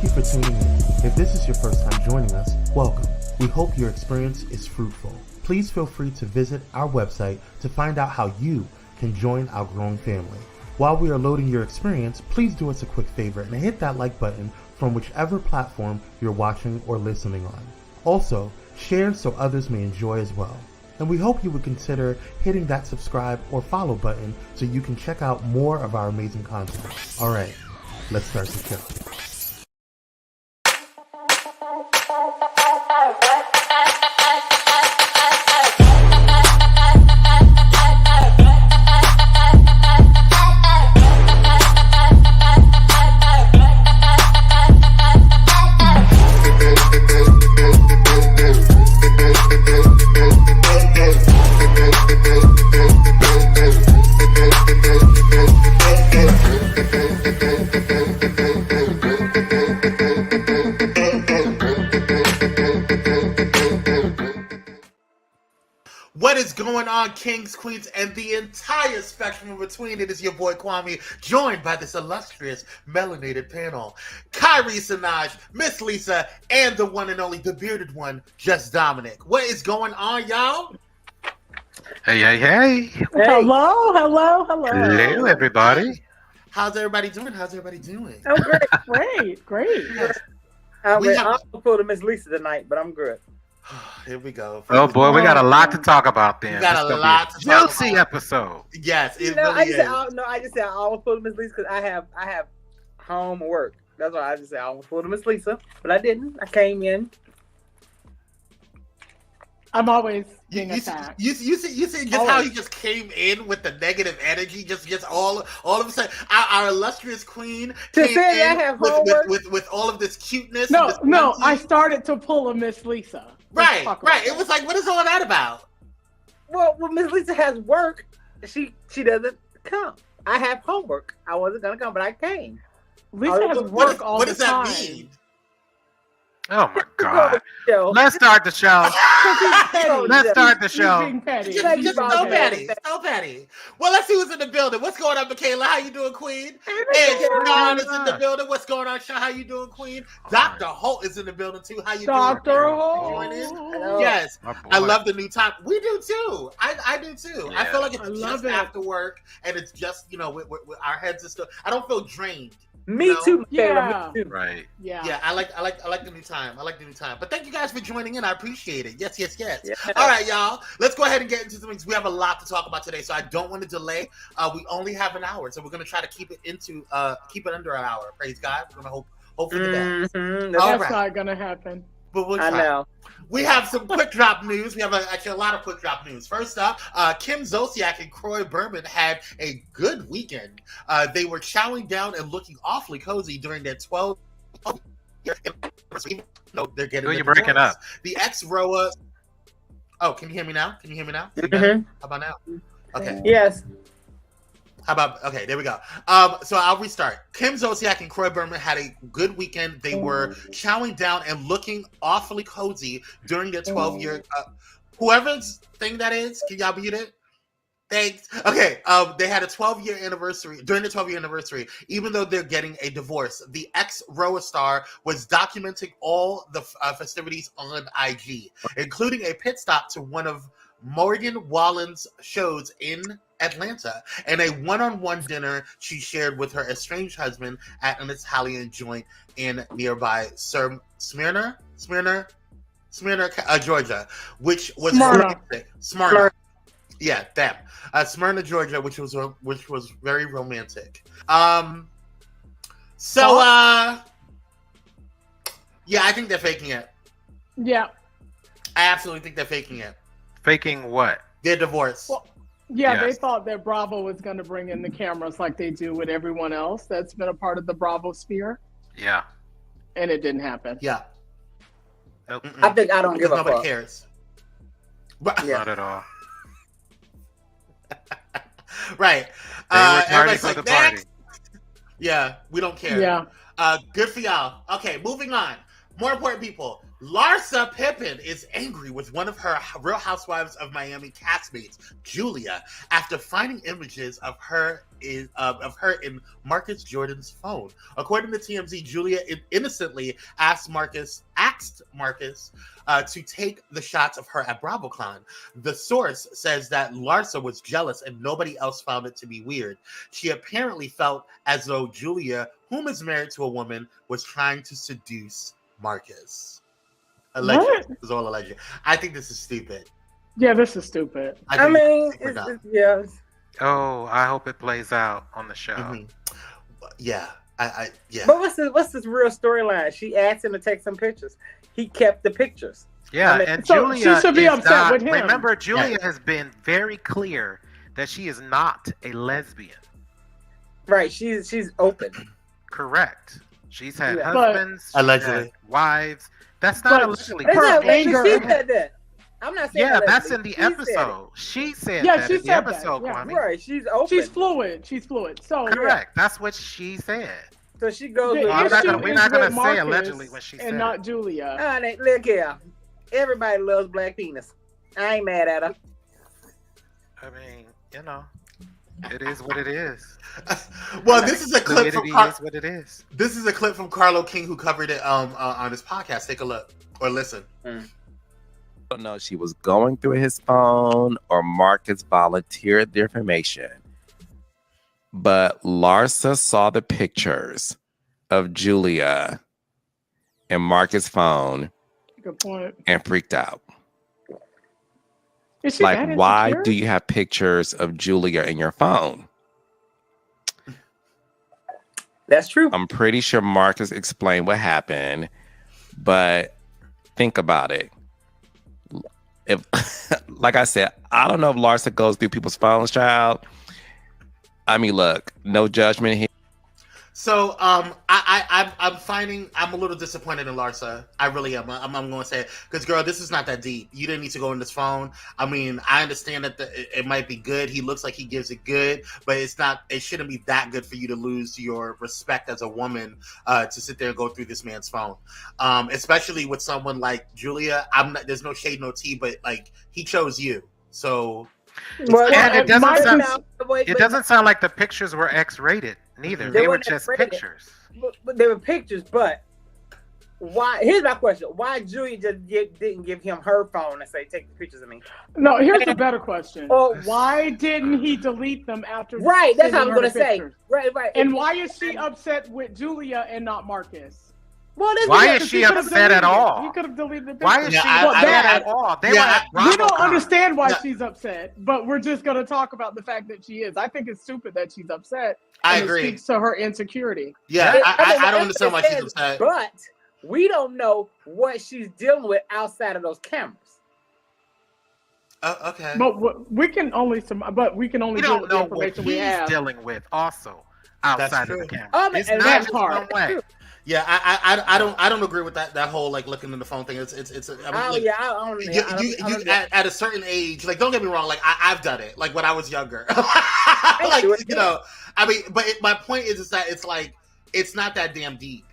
Thank you for tuning in. If this is your first time joining us, welcome. We hope your experience is fruitful. Please feel free to visit our website to find out how you can join our growing family. While we are loading your experience, please do us a quick favor and hit that like button from whichever platform you're watching or listening on. Also, share so others may enjoy as well. And we hope you would consider hitting that subscribe or follow button so you can check out more of our amazing content. Alright, let's start the show. What is going on, kings, queens, and the entire spectrum in between? It is your boy Kwame, joined by this illustrious melanated panel. Kyrie Sinaj, Miss Lisa, and the one and only, the bearded one, Just Dominic. What is going on, y'all? Hey. Hello, everybody. How's everybody doing? Oh, great. I'm full of Miss Lisa tonight, but I'm good. Here we go. Oh boy, we got a lot to talk about then. We got a lot to talk about. Juicy episode. Yes, it I really just is. I just said I was full of Miss Lisa because I have homework. That's why I just said I was full of Miss Lisa, but I didn't. I came in. I'm always You see just how he just came in with the negative energy, just all of a sudden. Our illustrious queen came in with all of this cuteness. No, I started to pull a Miss Lisa. Right. It was like, what is all that about? Well, when Miss Lisa has work, she doesn't come. I have homework. I wasn't gonna come, but I came. Lisa has work all the time. What does that mean? Oh my God! Let's start the show. Let's start the show. Just so petty. Well, let's see who's in the building. What's going on, Michaela? How you doing, Queen? And Sean is in the building. What's going on, Sean? How you doing, Queen? Dr. Holt is in the building too. How you doing? Dr. Holt. Yes, I love the new time. We do too. I do too. Yeah. I feel like it's just after work, and it's just with our heads are still. I don't feel drained. Me too. Yeah. Me too. Right. Yeah. I like the new time. But thank you guys for joining in. I appreciate it. Yes. Yeah. All right, y'all. Let's go ahead and get into some things. We have a lot to talk about today, so I don't want to delay. We only have an hour, so we're gonna try to keep it under an hour. Praise God. We're gonna hope for the best. That's not gonna happen. But we'll try. I know. We have some quick drop news. We have actually a lot of quick drop news. First up, Kim Zolciak and Kroy Berman had a good weekend. They were chowing down and looking awfully cozy during their 12-year anniversary. No, they're getting. You're breaking up. The ex-rower. Oh, can you hear me now? Mm-hmm. How about now? Okay. Yes. How about, okay, there we go. So I'll restart. Kim Zolciak and Kroy Berman had a good weekend. They were chowing down and looking awfully cozy during their 12-year, whoever's thing that is, can y'all mute it? Thanks. Okay, they had a 12-year anniversary. During the 12-year anniversary, even though they're getting a divorce, the ex-rower star was documenting all the festivities on IG, including a pit stop to one of Morgan Wallen's shows in Atlanta and a one-on-one dinner she shared with her estranged husband at an Italian joint in nearby Smyrna, Georgia, which was Smyrna. Yeah, them. Smyrna, Georgia, which was very romantic. Yeah, I think they're faking it. Yeah. I absolutely think they're faking it. Faking what? Their divorce. Well, they thought that Bravo was going to bring in the cameras like they do with everyone else that's been a part of the Bravo sphere. Yeah. And it didn't happen. Yeah. Nope. I think I don't give a nobody fuck. cares. Not at all. Right. Everybody's like, the next. Yeah, we don't care. Yeah. Good for y'all. Okay, moving on. more important people. Larsa Pippen is angry with one of her Real Housewives of Miami castmates, Julia, after finding images of her in Marcus Jordan's phone. According to TMZ, Julia innocently asked Marcus to take the shots of her at BravoCon. The source says that Larsa was jealous and nobody else found it to be weird. She apparently felt as though Julia, whom is married to a woman, was trying to seduce Marcus. Allegedly. It was all alleged. I think this is stupid. Yeah, this is stupid. I mean, yeah. Oh, I hope it plays out on the show. Mm-hmm. Yeah, yeah. But what's this real storyline? She asked him to take some pictures. He kept the pictures. Yeah, and Julia she should be upset with him. Remember, Julia has been very clear that she is not a lesbian. Right, she's open. Correct. She's had husbands, allegedly, wives. That's not allegedly. Her anger. She said that. I'm not saying. Yeah, that's in the episode. She said that in the episode, Kwame. Right, she's open. She's fluid. So correct. That's what she said. So she goes. We're not gonna say allegedly when she said, and not Julia. Look here, everybody loves black penis. I ain't mad at her. I mean, you know, it is what it is. Well, this is a clip from what it is. This is a clip from Carlo King, who covered it on his podcast. Take a look or listen. I don't know if she was going through his phone or Marcus volunteered the information, but Larsa saw the pictures of Julia in Marcus' phone. Good point. And freaked out. Is she like, why do you have pictures of Julia in your phone? That's true. I'm pretty sure Marcus explained what happened, but think about it. If, like I said, I don't know if Larsa goes through people's phones, child. I mean, look, no judgment here. So I'm a little disappointed in Larsa. I really am. I'm going to say it because, girl, this is not that deep. You didn't need to go in this phone. I mean, I understand that it might be good. He looks like he gives it good, but it's not. It shouldn't be that good for you to lose your respect as a woman to sit there and go through this man's phone, especially with someone like Julia. There's no shade, no tea, but like he chose you, so. Well, and it doesn't sound like the pictures were X-rated. Neither. They were just pictures. But they were pictures, but why? Here's my question. Why Julia just didn't give him her phone and say, take the pictures of me? No, here's a better question. Why didn't he delete them after? Right, that's what I was going to say. Right. And why is she upset with Julia and not Marcus? Well, why is she upset at all? He could have deleted the picture. Why is she upset at all? We don't understand why she's upset, but we're just going to talk about the fact that she is. I think it's stupid that she's upset. I agree. It speaks to her insecurity. Yeah, I don't understand why she's upset. But we don't know what she's dealing with outside of those cameras. Okay. But we can only deal with the information we have. Dealing with also outside of the camera. It's not just one way. Yeah, I don't agree with that whole like looking in the phone thing. At a certain age, like don't get me wrong, like I've done it, like when I was younger, like you know, I mean, but my point is that it's like it's not that damn deep.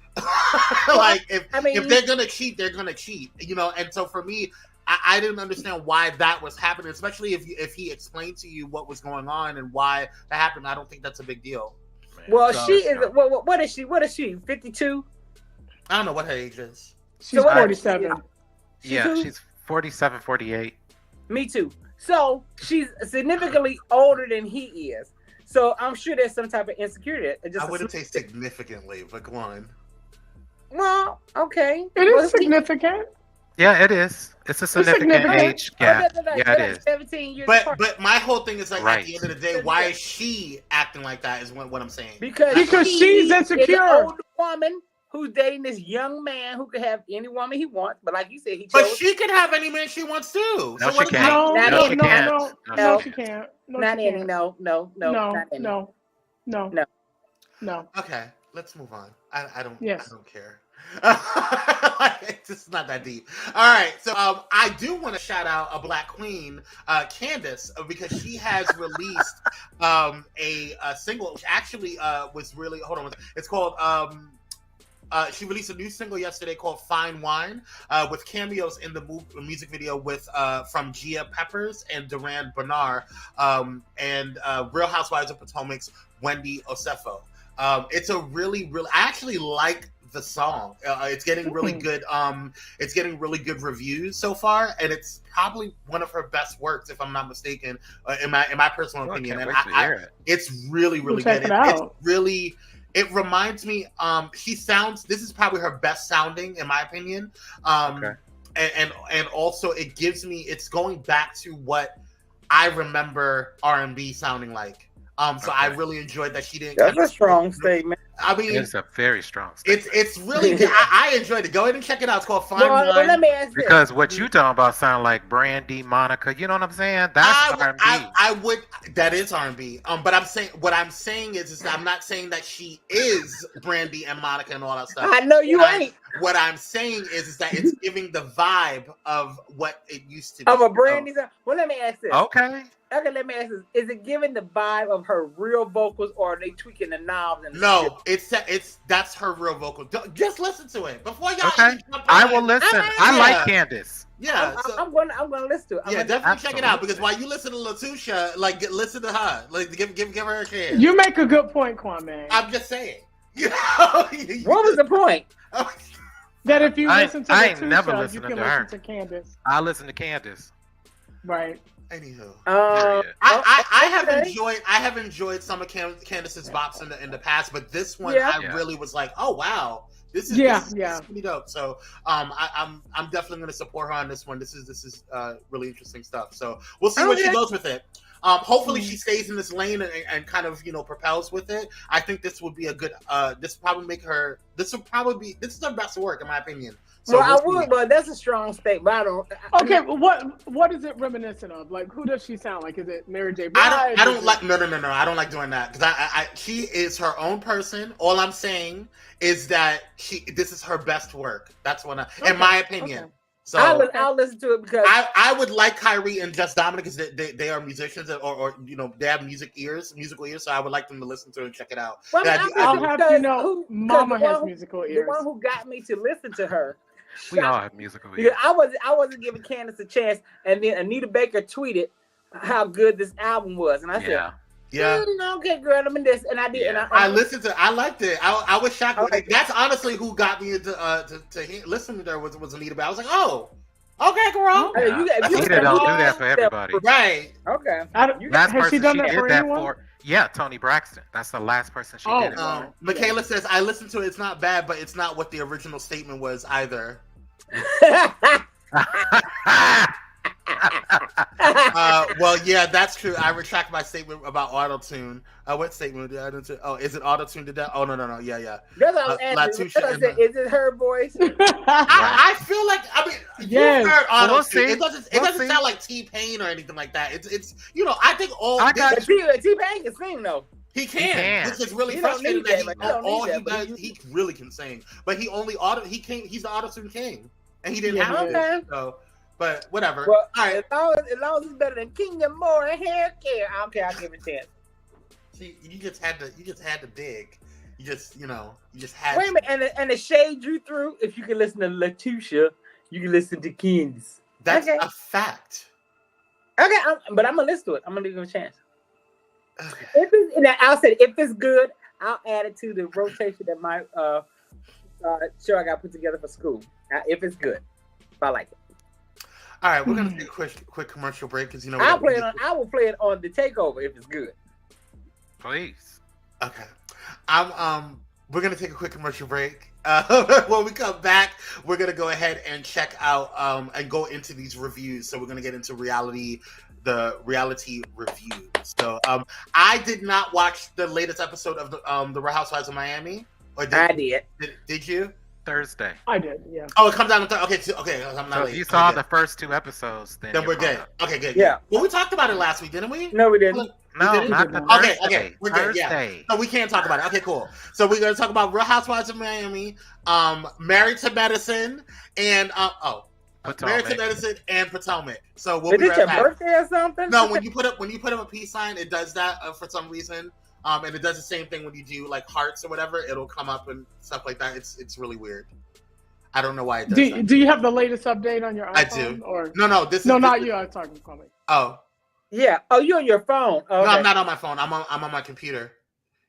Like if they're gonna cheat, they're gonna cheat, you know. And so for me, I didn't understand why that was happening, especially if he explained to you what was going on and why that happened. I don't think that's a big deal. Well, she is. What is she? What is she? 52. I don't know what her age is. She's 47. She's 47, 48. Me too. So she's significantly older than he is. So I'm sure there's some type of insecurity. I wouldn't say significantly, but go on. Well, okay. It is significant. Yeah, it is. It's a significant age gap. Yeah, it is. 17 years but my whole thing is like at the end of the day, why is she acting like that? Is what I'm saying. Because she's insecure. An older woman who's dating this young man who could have any woman he wants, but like you said, he chose. But she can have any man she wants too. No, she can't. No, she can't. Not any. No. Okay, let's move on. I don't care. It's just not that deep. All right, so I do want to shout out a Black queen, Candace, because she has released a single which actually was really it's called she released a new single yesterday called "Fine Wine," with cameos in the music video with from Gia Peppers and Duran Bernard, and Real Housewives of Potomac's Wendy Osefo. It's a really, I actually like the song. It's getting really good. It's getting really good reviews so far, and it's probably one of her best works, if I'm not mistaken, in my personal opinion. And it's really, really good. It's really. It reminds me. She sounds. This is probably her best sounding, in my opinion. And also it gives me. It's going back to what I remember R&B sounding like. So I really enjoyed that she didn't. That's a strong statement. I mean, it's a very strong statement. It's really good. I enjoyed it. Go ahead and check it out. It's called Fine Wine. Let me ask because what you talking about sound like Brandy, Monica. You know what I'm saying? That's R&B. I would. That is R&B. But I'm saying what I'm saying is that I'm not saying that she is Brandy and Monica and all that stuff. I know you ain't. What I'm saying is that it's giving the vibe of what it used to be. Of a Brandy. Well, let me ask this. Okay, let me ask this. Is it giving the vibe of her real vocals, or are they tweaking the knobs? No, that's her real vocal. Just listen to it before y'all. Okay, I will listen. I like Candace. Yeah, I'm gonna listen to it. Definitely check it out, because while you listen to Latusha, listen to her. Give her a chance. You make a good point, Kwame. I'm just saying. What was the point? That if you listen to Latusha, you can listen to Candace. I listen to Candace. Right. Anywho, I have enjoyed some of Candace's bops in the past, but this one I really was like, oh wow, this is pretty dope. So I'm definitely going to support her on this one. This is really interesting stuff. So we'll see where she goes with it. Hopefully she stays in this lane and kind of propels with it. I think this would be a good. This is her best work, in my opinion. So I would, but that's a strong statement. I don't. Okay, what is it reminiscent of? Like, who does she sound like? Is it Mary J. Blige? I don't like. No. I don't like doing that, because she is her own person. All I'm saying is that this is her best work. That's what in my opinion. Okay. So I'll listen to it, because I would like Kyrie and Just Dominic, because they are musicians, or they have musical ears. So I would like them to listen to it and check it out. Well, I'll have to know. Mama has musical ears. The one who got me to listen to her. We all have musical ears. I wasn't giving Candace a chance, and then Anita Baker tweeted how good this album was, and I said, "Yeah, okay, girl, I'm in this," and I did. Yeah. And I listened to. I liked it. I was shocked. That's honestly who got me into to listen to her was Anita Baker. I was like, oh, okay, girl. Anita don't do that for everybody, right? Okay. Last person she did that for. Yeah, Toni Braxton. That's the last person she did it for. Michaela says, I listened to it. It's not bad, but it's not what the original statement was either. Well, yeah, that's true. I retract my statement about auto-tune. What statement did I do? Oh, is it auto-tune to that? Oh, no. Yeah. That's what I was asking. Is it her voice? I feel like, you heard auto-tune. It doesn't sound like T-Pain or anything like that. It's I think all... T-Pain can sing, though. He can. Which is really frustrating that he really can sing. But he's the auto-tune king. And he didn't have it. So... But whatever. Well, all right. As long as it's better than Kenya Moore and hair care, I don't care. I'll give it a chance. See, you just had to dig. You just had. Wait a minute, and the shade you threw. If you can listen to Latusha, you can listen to Candace. That's a fact. Okay, but I'm gonna listen to it. I'm gonna give it a chance. Okay. I'll say if it's good, I'll add it to the rotation that my show I got put together for school. If it's good, if I like it. All right, we're gonna take a quick commercial break, because I will play it on the takeover if it's good. Please. Okay. We're gonna take a quick commercial break. When we come back, we're gonna go ahead and check out and go into these reviews. So we're gonna get into the reality reviews. So I did not watch the latest episode of the Real Housewives of Miami. I did. Did you? Thursday. I did, yeah. Oh, it comes out on Thursday. Okay. I'm not so late. if you saw the first 2 episodes, then we're good. Okay, good. Yeah. Well, we talked about it last week, didn't we? No, we didn't. No, not the Thursday. Okay, we're good. Yeah. No, we can't talk about it. Okay, cool. So we're gonna talk about Real Housewives of Miami, Married to Medicine, and Married to Medicine and Potomac. So we'll be right back. Is it your birthday or something? No, when you put up a peace sign, it does that for some reason. and it does the same thing when you do like hearts or whatever. It'll come up and stuff like that. It's really weird. I don't know why it does that. Do you have the latest update on your iPhone? I do. Or No, not you. I was talking to Kwame. Oh. Yeah. Oh, you on your phone? Oh, no, okay. I'm not on my phone. I'm on my computer.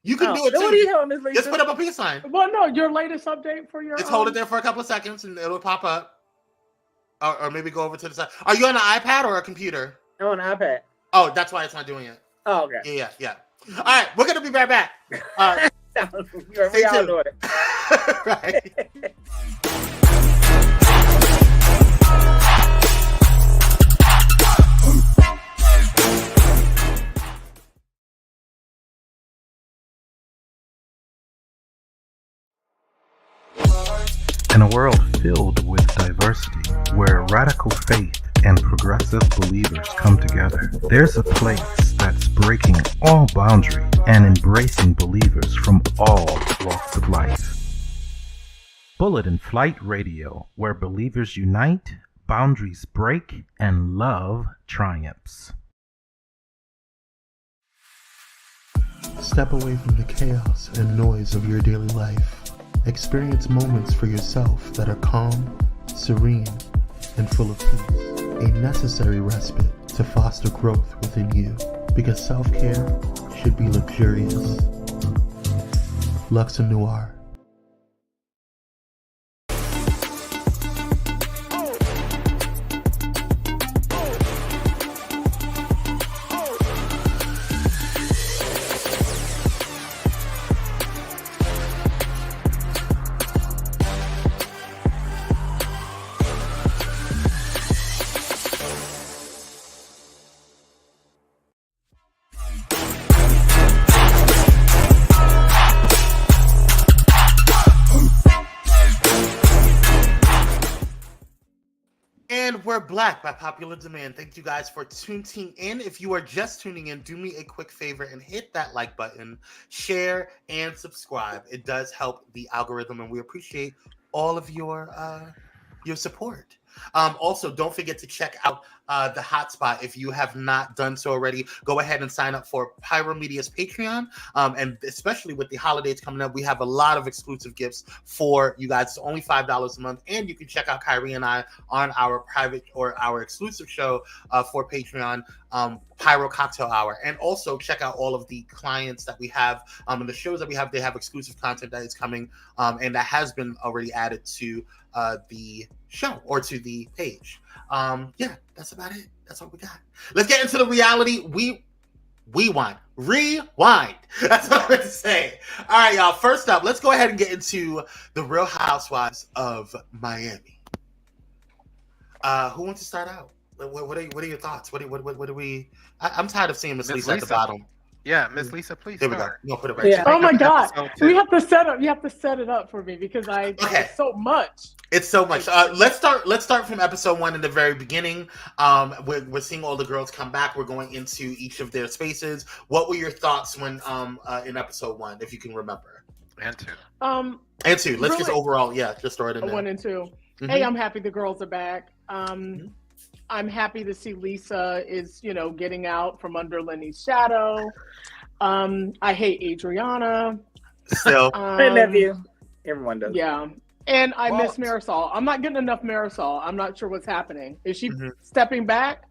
You can do it too. What do you have on this? Just put up a peace sign. Well, no, your latest update for your. Just hold it there for a couple of seconds and it'll pop up. Or maybe go over to the side. Are you on an iPad or a computer? I'm on an iPad. Oh, that's why it's not doing it. Oh, okay. Yeah. All right, we're gonna be right back. We all know it. Right. In a world filled with diversity, where radical faith and progressive believers come together, there's a place that's breaking all boundaries and embracing believers from all walks of life. Bullet and Flight Radio, where believers unite, boundaries break, and love triumphs. Step away from the chaos and noise of your daily life. Experience moments for yourself that are calm, serene, and full of peace. A necessary respite to foster growth within you, because self-care should be luxurious. Luxe Noir. And we're Black by popular demand. Thank you guys for tuning in. If you are just tuning in, do me a quick favor and hit that like button, share, and subscribe. It does help the algorithm, and we appreciate all of your support. Also, don't forget to check out the hotspot. If you have not done so already, go ahead and sign up for Pyro Media's Patreon. And especially with the holidays coming up, we have a lot of exclusive gifts for you guys. It's only $5 a month. And you can check out Kyrie and I on our private or our exclusive show for Patreon, Pyro Cocktail Hour. And also check out all of the clients that we have and the shows that we have. They have exclusive content that is coming and that has been already added to the show or to the page. Yeah, that's about it. That's all we got. Let's get into the reality. Rewind. That's what I'm going to say. All right, y'all. First up, let's go ahead and get into the Real Housewives of Miami. Who wants to start out? What are your thoughts? What do we? I'm tired of seeing Miss Lisa at the bottom. Yeah, Miss Lisa, please. There we go. Start. No, put it right. Yeah. Oh my God, we have to set up. You have to set it up for me because it's so much. It's so much. Let's start from episode 1 in the very beginning. We're seeing all the girls come back. We're going into each of their spaces. What were your thoughts when in episode 1, if you can remember? And 2. And 2. Let's just overall, just throw it in there. 1 and 2. Mm-hmm. Hey, I'm happy the girls are back. I'm happy to see Lisa is, getting out from under Lenny's shadow. I hate Adriana. Still, I love you. Everyone does. Yeah. And I miss Marisol. I'm not getting enough Marisol. I'm not sure what's happening. Is she stepping back?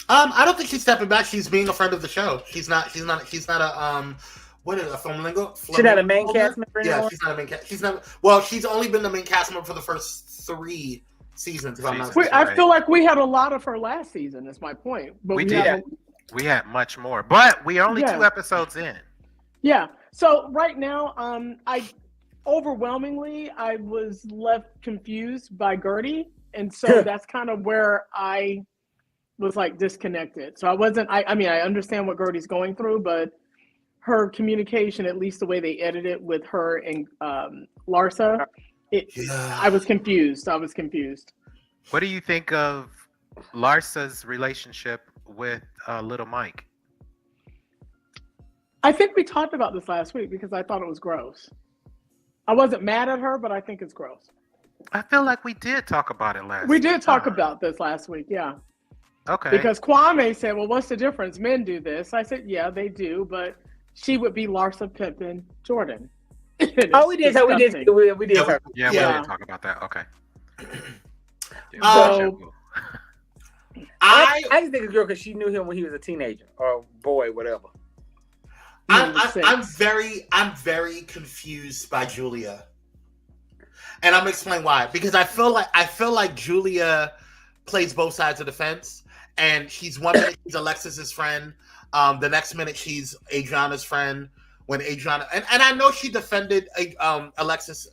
I don't think she's stepping back. She's being a friend of the show. She's not a what is it, a flamingo? She's not a main cast member anymore? Yeah, she's not a main cast. She's not. Well, she's only been the main cast member for the first 3 seasons. If I'm not mistaken. I feel like we had a lot of her last season. Is my point. But we did. We had much more, but we are only 2 episodes in. Yeah. So right now, I was left confused by Gertie, and so that's kind of where I was like disconnected. So I wasn't. I mean, I understand what Gertie's going through, but her communication, at least the way they edited it with her and Larsa, I was confused. What do you think of Larsa's relationship with Little Mike? I think we talked about this last week because I thought it was gross. I wasn't mad at her, but I think it's gross. I feel like we did talk about it last week. We did talk about this last week, yeah. Okay. Because Kwame said, well, what's the difference? Men do this. I said, yeah, they do, but she would be Larsa Pippen Jordan. Oh, we did. We did. We did. Yeah, we did talk about that. Okay. So I just think it's a girl because she knew him when he was a teenager or boy, whatever. I'm very confused by Julia, and I'm gonna explain why. Because I feel like Julia plays both sides of the fence, and she's one minute she's Alexis's friend, the next minute she's Adriana's friend. When Adriana and I know she defended Alexis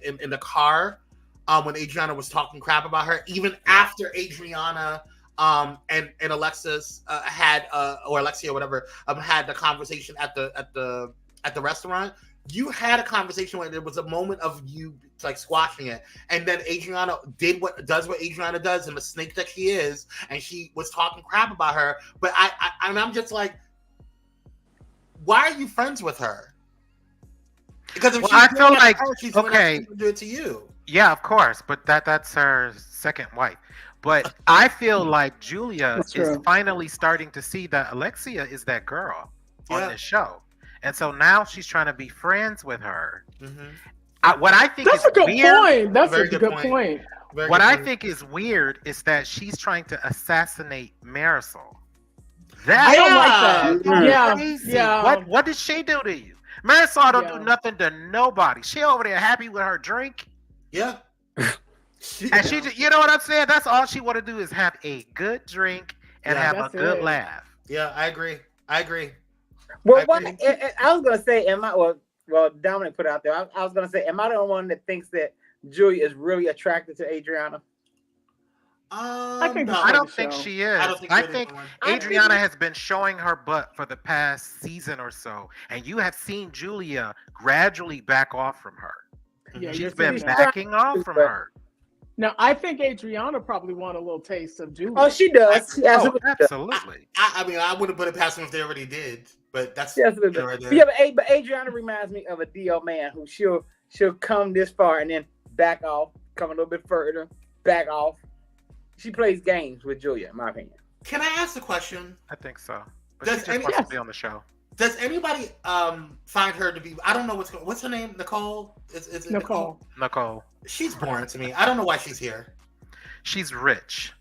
in the car when Adriana was talking crap about her, even after Adriana and Alexis had or Alexia or whatever had the conversation at the restaurant. You had a conversation where there was a moment of you like squashing it, and then Adriana does what Adriana does, and the snake that she is, and she was talking crap about her. But I'm just like, why are you friends with her? Because if I feel like she's okay, do it to you. Yeah, of course, but that's her second wife. But I feel like Julia is finally starting to see that Alexia is that girl on this show, and so now she's trying to be friends with her. Mm-hmm. What I think that's is a good weird, point. That's a good point. What I think is weird is that she's trying to assassinate Marisol. I don't like that. Crazy. Yeah. What did she do to you? Marisol don't do nothing to nobody. She over there happy with her drink. Yeah. And she just, you know what I'm saying? That's all she want to do is have a good drink and have a good laugh. Yeah, I agree. Well, I was gonna say, well, Dominic put it out there. I was gonna say, am I the only one that thinks that Julia is really attracted to Adriana? I don't think she is. I think Adriana has been showing her butt for the past season or so, and you have seen Julia gradually back off from her. Yeah, she's been backing off from her. Now, I think Adriana probably want a little taste of Julia. Oh, she does. Absolutely. I mean, I wouldn't put it past them if they already did, but that's right there. Yeah, but Adriana reminds me of a DL man who she'll come this far and then back off, come a little bit further, back off. She plays games with Julia, in my opinion. Can I ask a question? I think so. But she just wants to be on the show. Does anybody find her to be? I don't know what's her name. Nicole? Is it Nicole? Nicole. She's boring to me. I don't know why she's here. She's rich.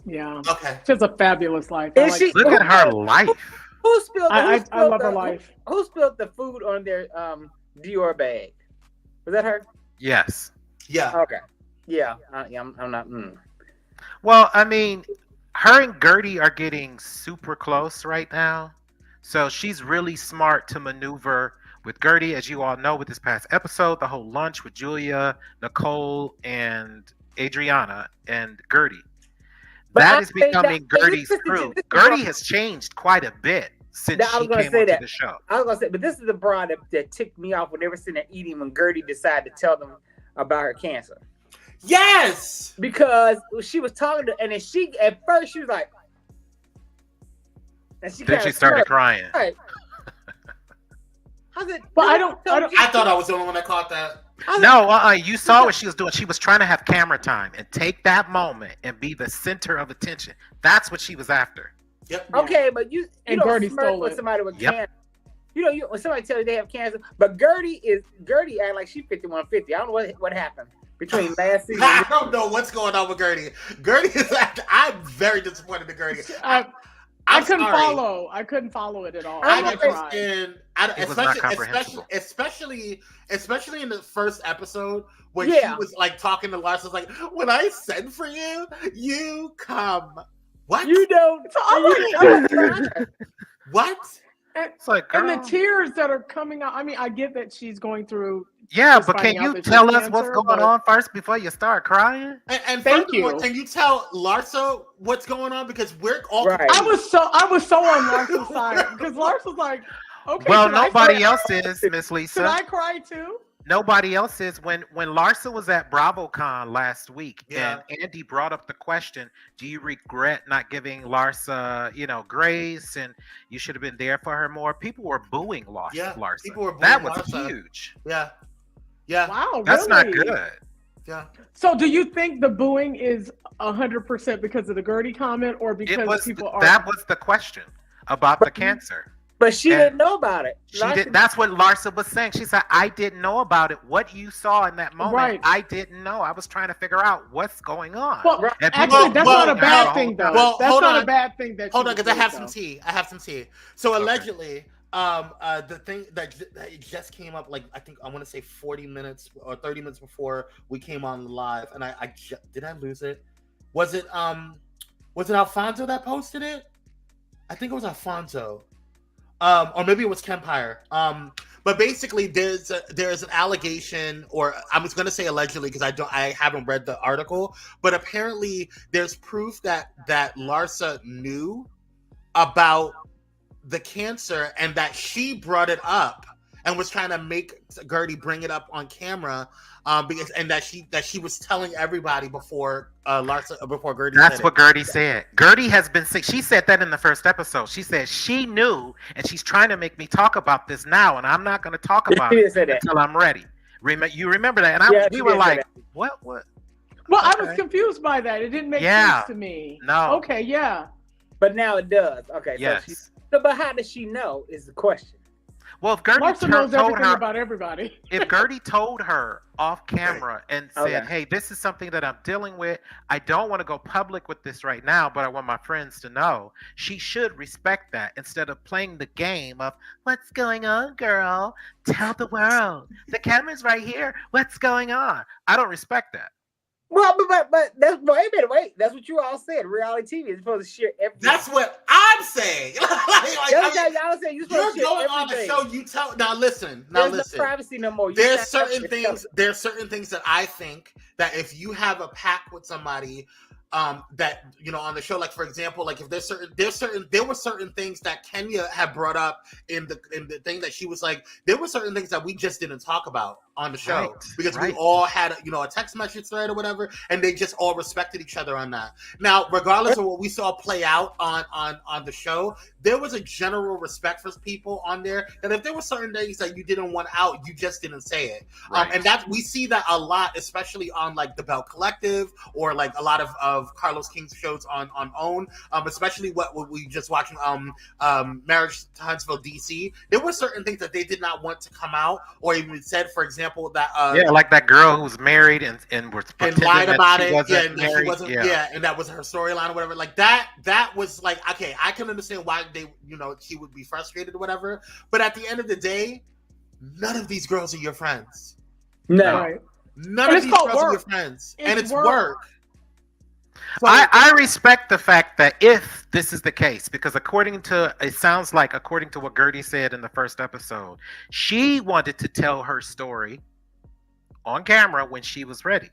Yeah. Okay. She has a fabulous life. Look at her life. Who spilled? I love her life. Who spilled the food on their Dior bag? Was that her? Yes. Yeah. Okay. Yeah. I'm not. Well, I mean, her and Gertie are getting super close right now. So she's really smart to maneuver with Gertie, as you all know, with this past episode, the whole lunch with Julia, Nicole, and Adriana and Gertie. That is becoming Gertie's crew. Gertie has changed quite a bit since she came onto the show. I was going to say, but this is the broad that ticked me off when they were sitting there eating when Gertie decided to tell them about her cancer. Yes! Because she was talking to, and then at first she was like, and then she started crying. Right. But I thought I was the only one that caught that. No, you saw what she was doing. She was trying to have camera time and take that moment and be the center of attention. That's what she was after. Yep. Okay, but you don't Gertie smirk with somebody with cancer. You know, when somebody tells you they have cancer, but Gertie acting like she's 5150. I don't know what happened between last season. I don't know what's going on with Gertie. Gertie is I'm very disappointed in Gertie. I couldn't follow. I couldn't follow it at all. I understand. Especially in the first episode when she was like talking to Lars, was like, "When I send for you, you come." What? You don't. What? It's like, and the tears that are coming out. I mean, I get that she's going through. Yeah, but can you tell us what's going on first before you start crying? And thank you. Can you tell Larsa what's going on, because we're all. Right. I was so on Larsa's side because Larsa's like, okay. Well, nobody else is, Miss Lisa. Should I cry too? Nobody else is. When Larsa was at BravoCon last week, and Andy brought up the question, do you regret not giving Larsa, grace, and you should have been there for her more? People were booing Larsa. Yeah, Larsa. People were booing that was Larsa. Huge. Yeah. Yeah. Wow, that's really? not good. Yeah. So do you think the booing is 100% because of the Gertie comment, or because people are? That was the question about the cancer. But she And didn't know about it. She did. That's what Larsa was saying. She said, "I didn't know about it. What you saw in that moment, Right. I didn't know. I was trying to figure out what's going on." Well, And actually, people that's well, not a looking at bad her thing, all the though. time. Well, That's hold not on. a bad thing. That Hold she on, because was I have late, some though. tea. I have some tea. So allegedly, the thing that it just came up, like I think I want to say 40 minutes or 30 minutes before we came on live, and did I lose it? Was it Alfonso that posted it? I think it was Alfonso. Or maybe it was Kempire. But basically, there's an allegation, or I'm just gonna say allegedly because I haven't read the article, but apparently there's proof that Larsa knew about the cancer and that she brought it up and was trying to make Gertie bring it up on camera, because that she was telling everybody before Gertie. That's what Gertie said. Gertie has been sick. She said that in the first episode. She said she knew, and she's trying to make me talk about this now, and I'm not going to talk about it until I'm ready. You remember that? And we were like, what? Well, I was confused by that. It didn't make sense to me. No. Okay, yeah. But now it does. Okay. Yes. But how does she know is the question. Well, if Gertie knows told everything her about everybody. If Gertie told her off camera and said, Okay. "Hey, this is something that I'm dealing with. I don't want to go public with this right now, but I want my friends to know," she should respect that instead of playing the game of "What's going on, girl? Tell the world. The camera's right here. What's going on?" I don't respect that. Well, but that's wait. That's what you all said. Reality TV is supposed to share everything. That's what I'm saying. Y'all saying you're supposed to share going on the everything. show. You tell now. Listen. There's no privacy no more. There's certain things that I think that if you have a pact with somebody, that on the show, like for example, like if there were certain things that Kenya had brought up in the thing that she was like, there were certain things that we just didn't talk about on the show because we all had a text message thread or whatever, and they just all respected each other on that. Now, regardless of what we saw play out on the show, there was a general respect for people on there that if there were certain things that you didn't want out, you just didn't say it. And that we see that a lot, especially on like the Bell Collective or like a lot of Carlos King's shows on OWN, especially what we just watching Marriage to Huntsville DC. There were certain things that they did not want to come out, or even said, for example, that like that girl who was married and was and lied about it, and she wasn't, and that was her storyline or whatever. Like that was like, okay, I can understand why they, she would be frustrated or whatever. But at the end of the day, none of these girls are your friends. No. Right. None of these girls are your friends. And it's work. So, I respect the fact that if this is the case, because according to what Gertie said in the first episode, she wanted to tell her story on camera when she was ready.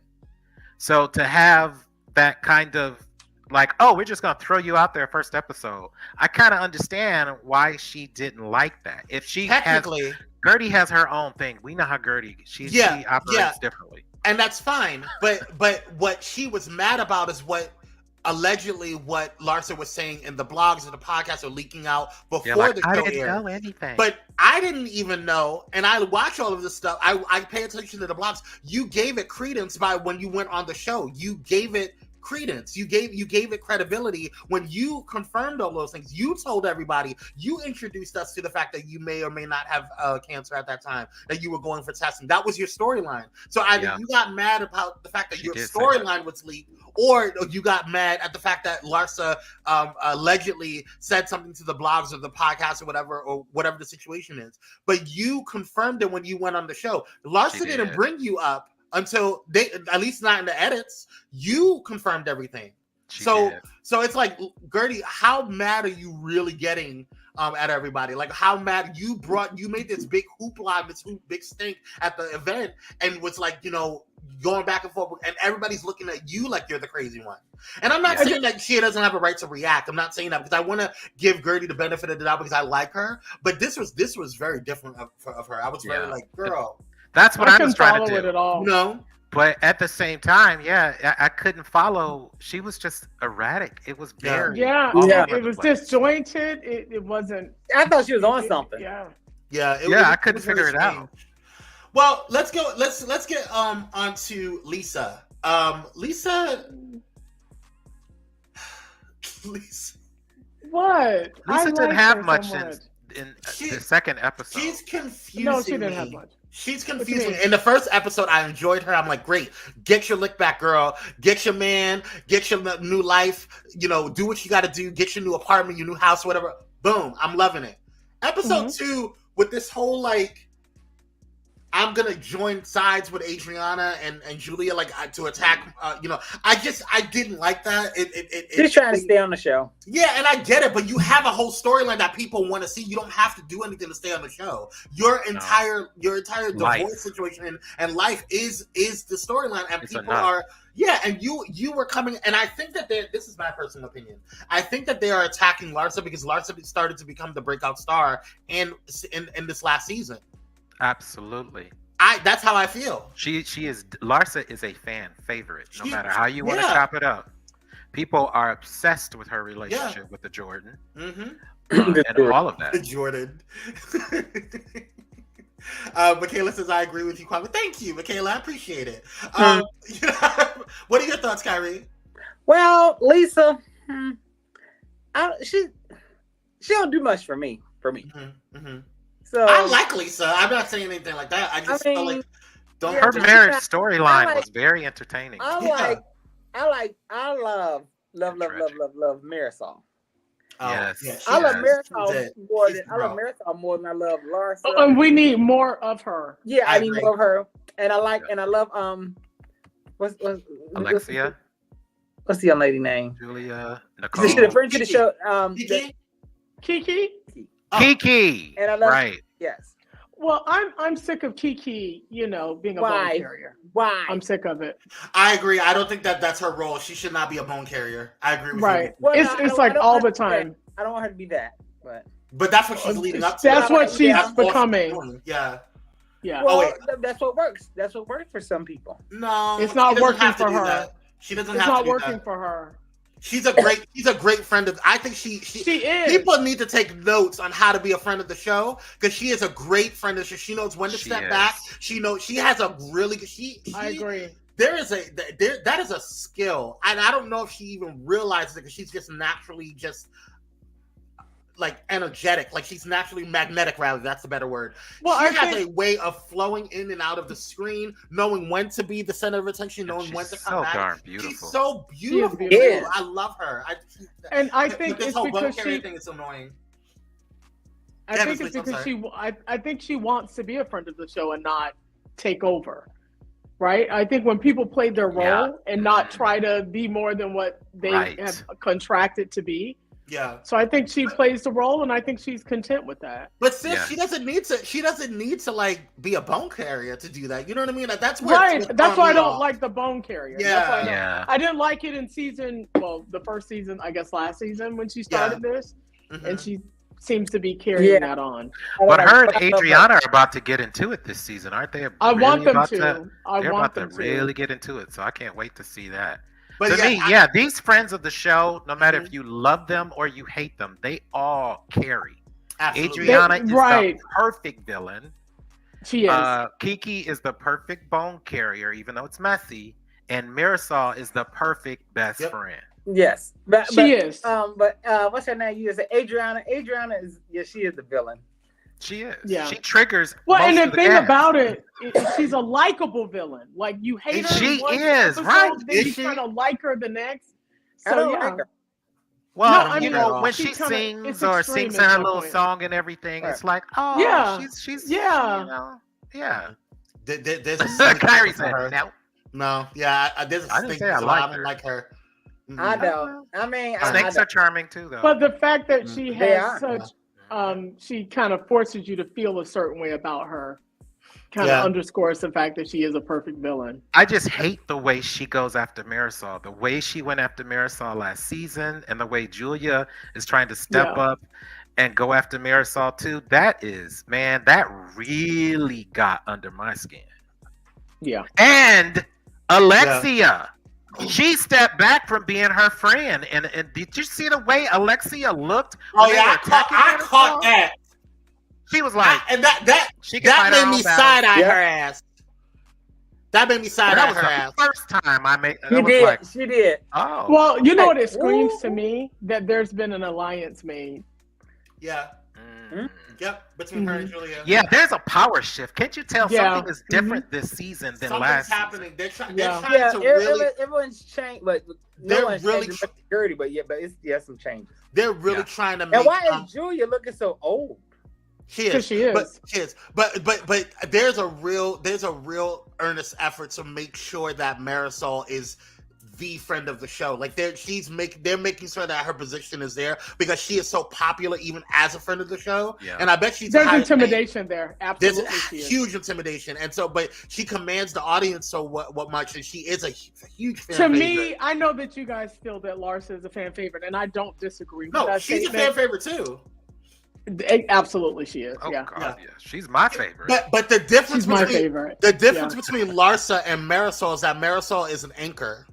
So to have that kind of like, oh, we're just going to throw you out there first episode, I kind of understand why she didn't like that. If she technically, Gertie has her own thing. We know how Gertie, she operates differently. And that's fine, but what she was mad about is what Larsa was saying in the blogs and the podcasts are leaking out before the show aired. I didn't know anything. But I didn't even know, and I watch all of this stuff. I pay attention to the blogs. You gave it credence by when you went on the show. You gave it credence. You gave it credibility when you confirmed all those things. You told everybody. You introduced us to the fact that you may or may not have cancer at that time, that you were going for testing. That was your storyline. So either you got mad about the fact that your storyline was leaked, or you got mad at the fact that Larsa allegedly said something to the blogs or the podcast or whatever the situation is. But you confirmed it when you went on the show. Larsa didn't bring you up until they, at least not in the edits. You confirmed everything. So it's like, Gertie, how mad are you really getting at everybody? Like, how mad you made this big hoopla, this big stink at the event, and was like, going back and forth, and everybody's looking at you like you're the crazy one. And I'm not saying that she doesn't have a right to react. I'm not saying that because I want to give Gertie the benefit of the doubt because I like her. But this was very different of her. I was very like, girl. That's what I was trying to do. It at all. But at the same time, I couldn't follow. She was just erratic. It was very it was disjointed. It wasn't. I thought she was on something. I couldn't figure it out. Well, let's go. Let's get on to Lisa. Lisa. What? Lisa didn't have much in the second episode. She's confusing. No, she didn't have much. She's confusing. In the first episode, I enjoyed her. I'm like, great, get your lick back, girl. Get your man. Get your new life. Do what you got to do. Get your new apartment, your new house, whatever. Boom, I'm loving it. Episode 2 with this whole I'm gonna join sides with Adriana and Julia to attack. I didn't like that. She's trying to stay on the show. Yeah, and I get it, but you have a whole storyline that people want to see. You don't have to do anything to stay on the show. Your entire divorce situation and life is the storyline, and It's people enough. are. Yeah, and you were coming, and I think that this is my personal opinion. I think that they are attacking Larsa because Larsa started to become the breakout star in this last season. Absolutely. That's how I feel. She is Larsa is a fan favorite, no matter how you want to yeah. chop it up. People are obsessed with her relationship with the Jordan. Mm-hmm. And all of that. The Jordan. Michaela says, I agree with you, Kwame. Thank you, Michaela. I appreciate it. What are your thoughts, Kyrie? Well, Lisa, she don't do much for me. Mm-hmm. So I like Lisa. I'm not saying anything like that. I just feel like her marriage storyline was very entertaining. I love Marisol. Yes. Yeah, I love is. Marisol more than I love Larsa. And we need more of her. Yeah, I need agree. more of her. And I love what's Alexia, what's the young lady name? Julia, Is she the friend to the show? Kiki? Kiki. And I love right. Yes. Well, I'm sick of Kiki, being a bone carrier. Why? I'm sick of it. I agree. I don't think that's her role. She should not be a bone carrier. I agree with Right. you. Well, It's like all the time. I don't want her to be that, But that's what she's leading up to. That's what she's That's all becoming. doing. Yeah. Yeah. Well, that's what works. That's what works for some people. No, It's not she doesn't working have to for do her. that. She doesn't It's have not to do working that. for her. She's a great friend of. I think she is. People need to take notes on how to be a friend of the show because she is a great friend of the show. She knows when to step back. She has a really good. I agree. That is a skill, and I don't know if she even realizes it because she's just naturally energetic, she's naturally magnetic. Rather, that's the better word. Well, she has a way of flowing in and out of the screen, knowing when to be the center of attention, knowing when to come back. Darn beautiful. She's so beautiful. Yes. I love her. I think this it's whole bone because carrier thing is annoying. I think it's because I think she wants to be a friend of the show and not take over. Right? I think when people play their role and not try to be more than what they have contracted to be. Yeah. So I think she plays the role, and I think she's content with that. But sis, she doesn't need to. She doesn't need to be a bone carrier to do that. You know what I mean? That's where That's why I don't like the bone carrier. Yeah. I didn't like it in the first season, I guess last season when she started this, and she seems to be carrying that on. But her and Adriana are about to get into it this season, aren't they? I want them to. They're about to really get into it, so I can't wait to see that. But to me, these friends of the show, no matter if you love them or you hate them, they all carry. Absolutely. Adriana is the perfect villain. She is. Kiki is the perfect bone carrier, even though it's messy. And Marisol is the perfect best friend. Yes, she is. But what's her name? You said Adriana. Adriana is she is the villain. She is. Yeah. She triggers. Well, and the thing gas. about it, she's a likable villain. Like you hate her. She one is episode, right. Then you kind of like her the next. So I don't like her. Well, when she sings or sings her little song and everything, it's like, oh, yeah, she's yeah. There's a Kyrie said no, yeah. There's a I didn't say I like her. Mm-hmm. I don't. I mean, snakes are charming too, though. But the fact that she has such, she kind of forces you to feel a certain way about her. Kind of underscores the fact that she is a perfect villain. I just hate the way she goes after Marisol. The way she went after Marisol last season, and the way Julia is trying to step up and go after Marisol too. That really got under my skin. Yeah. And Alexia, she stepped back from being her friend. And did you see the way Alexia looked? Oh yeah, I caught that. She was like, and that made me side eye her ass. That made me side eye her ass. First time I made. She did. Oh. Well, you know what it screams to me? That there's been an alliance made. Yeah. Yep, between her and Julia. Yeah, there's a power shift. Can't you tell something is different this season than Something's last happening. season? They're trying to really. Everyone's changed, but They're no one's really changed Gertie. But it's some changes. They're really trying to make. And why is Julia looking so old? She is. But there's a real earnest effort to make sure that Marisol is the friend of the show. Like they're making sure that her position is there because she is so popular even as a friend of the show. Yeah. And I bet she's there's intimidation there. Absolutely. There's huge intimidation. And so but she commands the audience so what much, and she is a huge fan favorite. Me, I know that you guys feel that Larsa is a fan favorite, and I don't disagree with that. No, she's a fan favorite too. Absolutely, she is. Oh, God, yeah, she's my favorite. But the difference between Larsa and Marisol is that Marisol is an anchor.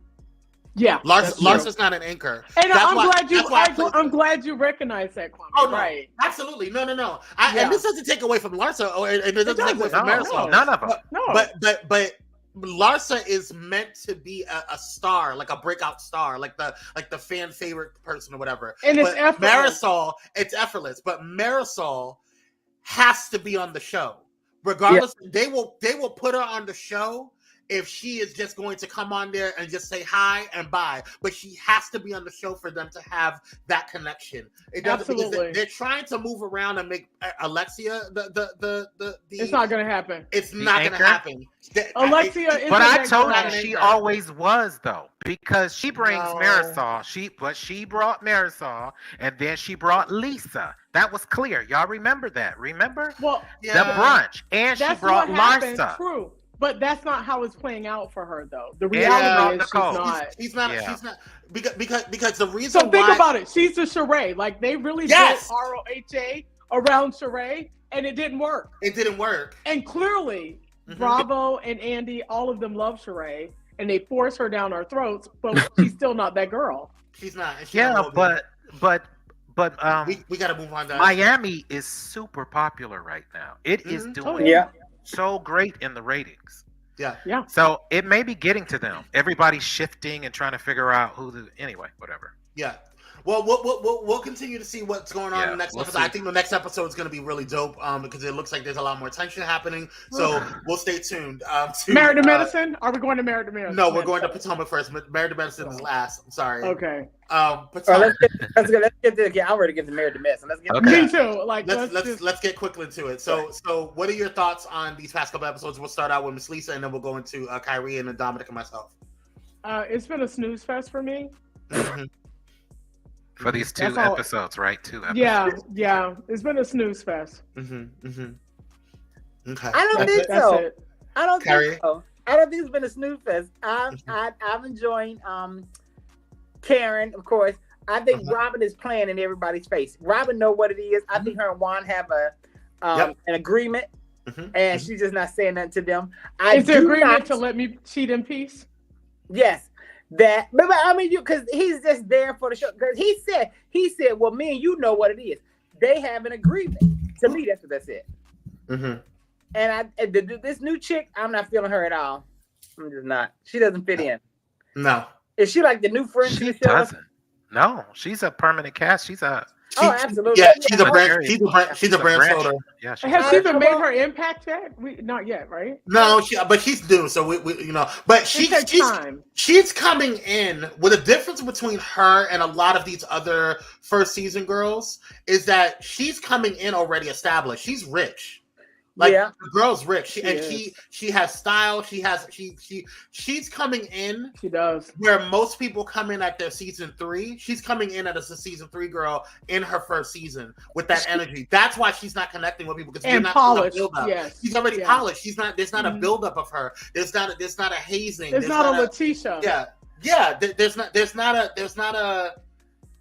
Yeah, Larsa's not an anchor. And I'm glad you recognize that, Kwame. Oh, no, right? Absolutely, no. And this doesn't take away from Larsa, and it doesn't take away from Marisol. None of them. But Larsa is meant to be a star, like a breakout star, like the fan favorite person or whatever. And it's effortless. Marisol, it's effortless. But Marisol has to be on the show, regardless. Yeah. They will put her on the show if she is just going to come on there and just say hi and bye. But she has to be on the show for them to have that connection. Absolutely. They're trying to move around and make Alexia the It's not going to happen. It's not going to happen. Alexia is. But I told you she always was though, because she brings Marisol. She brought Marisol, and then she brought Lisa. That was clear. Y'all remember that? Remember? Well, the brunch, and she brought Larsa. True. But that's not how it's playing out for her, though. The reality is she's not. She's not because the reason. So think about it. She's a charade. Like they really built ROHA around charade, and it didn't work. It didn't work. And clearly, Bravo and Andy, all of them love charade, and they force her down our throats. But she's still not that girl. She's not. But we got to move on. Miami is super popular right now. It is doing. So great in the ratings. Yeah. So it may be getting to them. Everybody's shifting and trying to figure out anyway, whatever. Yeah. Well, we'll continue to see what's going on in the next episode. I think the next episode is going to be really dope because it looks like there's a lot more tension happening. So we'll stay tuned. Married to Medicine? Are we going to Married to Medicine? No, we're going to Potomac first. Married to Medicine is last. I'm sorry. Okay. Let's get to. I'm ready to get to Married to Medicine. Let's get. Me too. Like let's get quickly into it. So what are your thoughts on these past couple episodes? We'll start out with Miss Lisa, and then we'll go into Kyrie and then Dominic and myself. It's been a snooze fest for me. For these two episodes, right? 2 episodes. Yeah. It's been a snooze fest. Okay. I don't think so. I don't think so. I don't think it's been a snooze fest. I'm enjoying Karen, of course. I think Robin is playing in everybody's face. Robin know what it is. I think her and Juan have an agreement, and she's just not saying nothing to them. Is the agreement to let me cheat in peace? Yes. But I mean, because he's just there for the show. Because he said, well, me and you know what it is. They have an agreement. To me, that's what that said. And this new chick, I'm not feeling her at all. I'm just not. She doesn't fit in. No. Is she like the new friend? She doesn't. No, she's a permanent cast. Absolutely. Yeah, she's a brand folder. Yeah, has she even made her impact yet? Not yet, right? No, but she's due. So we but she's coming in with a difference between her and a lot of these other first season girls is that she's coming in already established. She's rich. The girl's rich. She has style. She's coming in. She does. Where most people come in at their season 3. She's coming in as a season 3 girl in her first season with that energy. That's why she's not connecting with people because she's not polished. Yes. She's already polished. She's not. There's not a buildup of her. There's not a hazing. There's not a Letitia. Yeah. There's not a.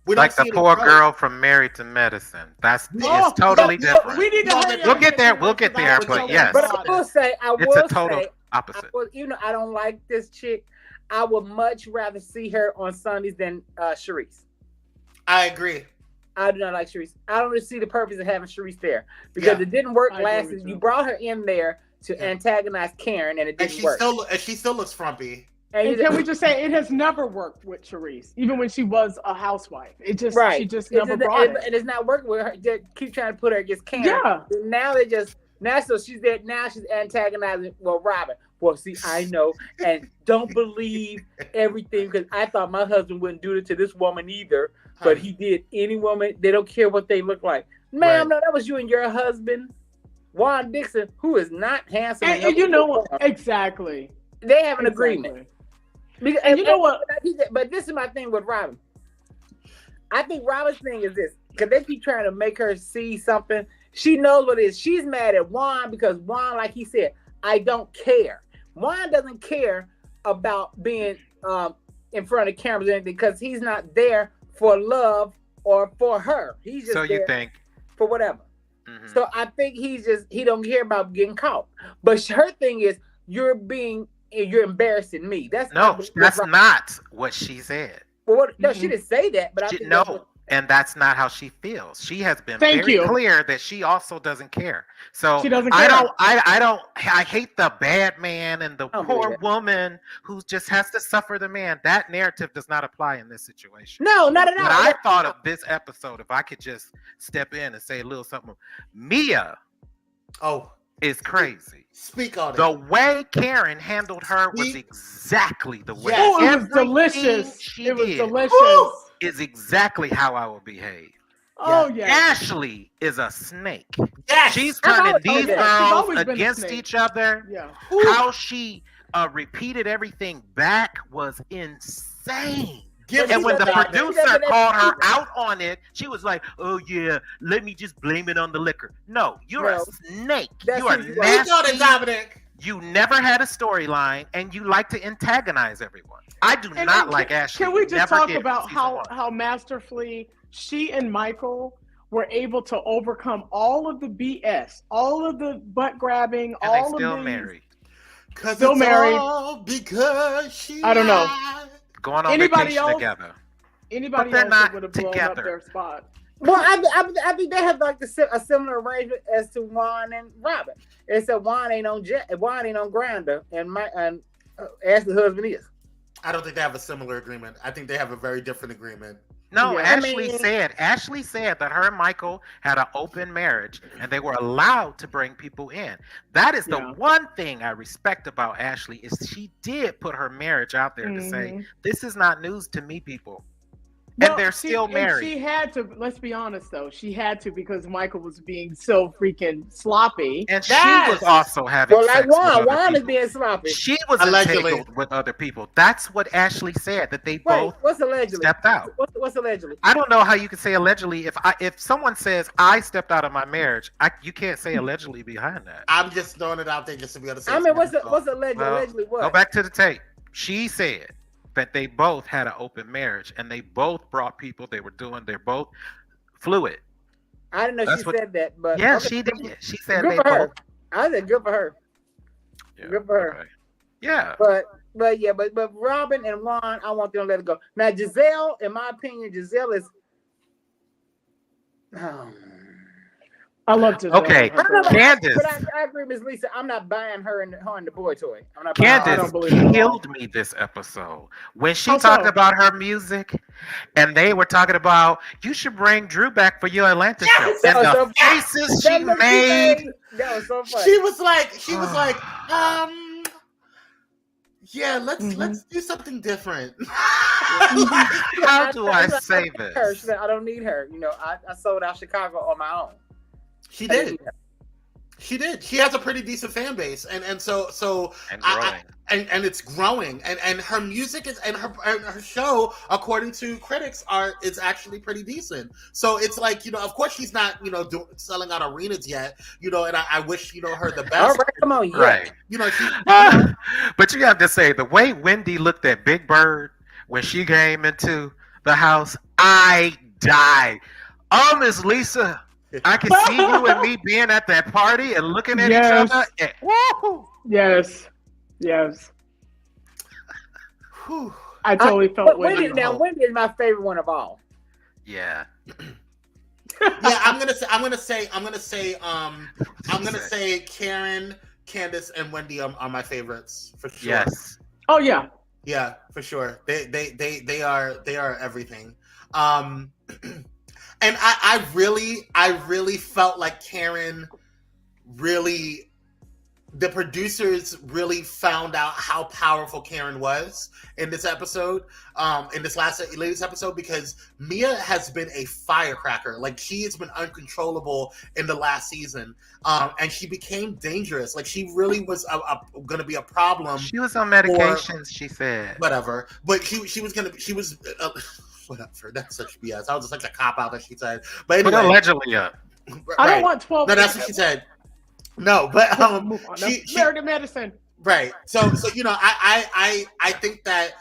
Like the poor girl from Married to Medicine. It's totally different. We need to We'll get there. But yes. But I will say, it's a total opposite. I don't like this chick. I would much rather see her on Sundays than Sharice. I agree. I do not like Sharice. I don't see the purpose of having Sharice there because it didn't work last season. You brought her in there to antagonize Karen, and it didn't work. And she still looks frumpy. And can we just say it has never worked with Charisse, even when she was a housewife. It just she just never brought it. And it's not working with her. They keep trying to put her against Karen. Yeah. Now so she's there. Now she's antagonizing. Well, Robin. Well, see, I know, and don't believe everything because I thought my husband wouldn't do it to this woman either, but he did. Any woman, they don't care what they look like. Ma'am, no, that was you and your husband, Juan Dixon, who is not handsome. And you know what? Exactly. They have an agreement. Because, and you know what? But this is my thing with Robin. I think Robin's thing is this, because they keep trying to make her see something. She knows what it is. She's mad at Juan because Juan, like he said, I don't care. Juan doesn't care about being in front of cameras or anything because he's not there for love or for her. He's just you think for whatever. Mm-hmm. So I think he don't care about getting caught. But her thing is you're embarrassing me. That's not what she said. Well, no, she didn't say that. But I think and that's not how she feels. She has been very clear that she also doesn't care. So she doesn't care. I hate the bad man and the poor woman who just has to suffer the man. That narrative does not apply in this situation. No, not at all. But I thought of this episode, if I could just step in and say a little something. Mia is crazy. Speak on it. The way Karen handled her was exactly the way. Oh, it was delicious. It was delicious. Is exactly how I would behave. Oh yeah. Ashley is a snake. Yes. She's turning these girls against each other. Yeah. How she repeated everything back was insane. And when the producer called her out on it, she was like, "Oh yeah, let me just blame it on the liquor." No, you're a snake. You are nasty. Dominic. You never had a storyline, and you like to antagonize everyone. I do not like Ashley. Can we just talk about how masterfully she and Michael were able to overcome all of the BS, all of the butt grabbing, and all they still of the married. Still married. Because she I don't know. Going on vacation together. Anybody else would have blown up their spot. Well, I think they have like a similar arrangement as to Juan and Robin. Except Juan ain't on Grindr, and Ashley's husband is. I don't think they have a similar agreement. I think they have a very different agreement. No, Ashley said that her and Michael had an open marriage and they were allowed to bring people in. That is the one thing I respect about Ashley is she did put her marriage out there to say, this is not news to me, people. And they're still married. She had to, let's be honest though, she had to because Michael was being so freaking sloppy. And she was also having sex with other Juan is people. being sloppy. She was entangled with other people. That's what Ashley said, that they both stepped out. What's allegedly? I don't know how you can say allegedly. If someone says, I stepped out of my marriage, you can't say allegedly behind that. I'm just throwing it out there just to be able to say. I mean, what's allegedly what? Go back to the tape. She said that they both had an open marriage and they both brought people. They're both fluid. I didn't know she said that, but she did. She said good they for her. both. I said good for her. Yeah, good for her. Okay. Yeah. But Robin and Juan, I want them to let it go. Now Giselle, in my opinion, Giselle is. I love Giselle. Okay, Candace. But I agree, Miss Lisa. I'm not buying her and the boy toy. I'm not. Candace killed me this episode when she talked about her music, and they were talking about you should bring Drew back for your Atlanta show. And the faces she made. That was so funny. She was like, yeah, let's do something different. How do I say this? She said, I don't need her. You know, I sold out Chicago on my own. She did. She did. She has a pretty decent fan base, and so and growing. And it's growing, and her music is and her show, according to critics, is actually pretty decent. So it's like, of course she's not selling out arenas yet, and I wish her the best. All right, come on, right? But you have to say the way Wendy looked at Big Bird when she came into the house, I died. Oh, Miss Lisa. I can see you and me being at that party and looking at each other. And, woo! Yes. I totally felt Wendy. Now, Wendy is my favorite one of all. Yeah. I'm gonna say Karen, Candace, and Wendy are my favorites for sure. Yes. Oh yeah. Yeah, for sure. They are everything. And I really felt like Karen really, the producers really found out how powerful Karen was in this episode, in this latest episode, because Mia has been a firecracker. Like, she has been uncontrollable in the last season, and she became dangerous. Like, she really was going to be a problem. She was on medications, she said. Whatever, but she was whatever. That's such BS. That was such a cop out that she said. But anyway, put allegedly up. I don't want 12. No, that's what she said. No, but she married to medicine. Right. So I think that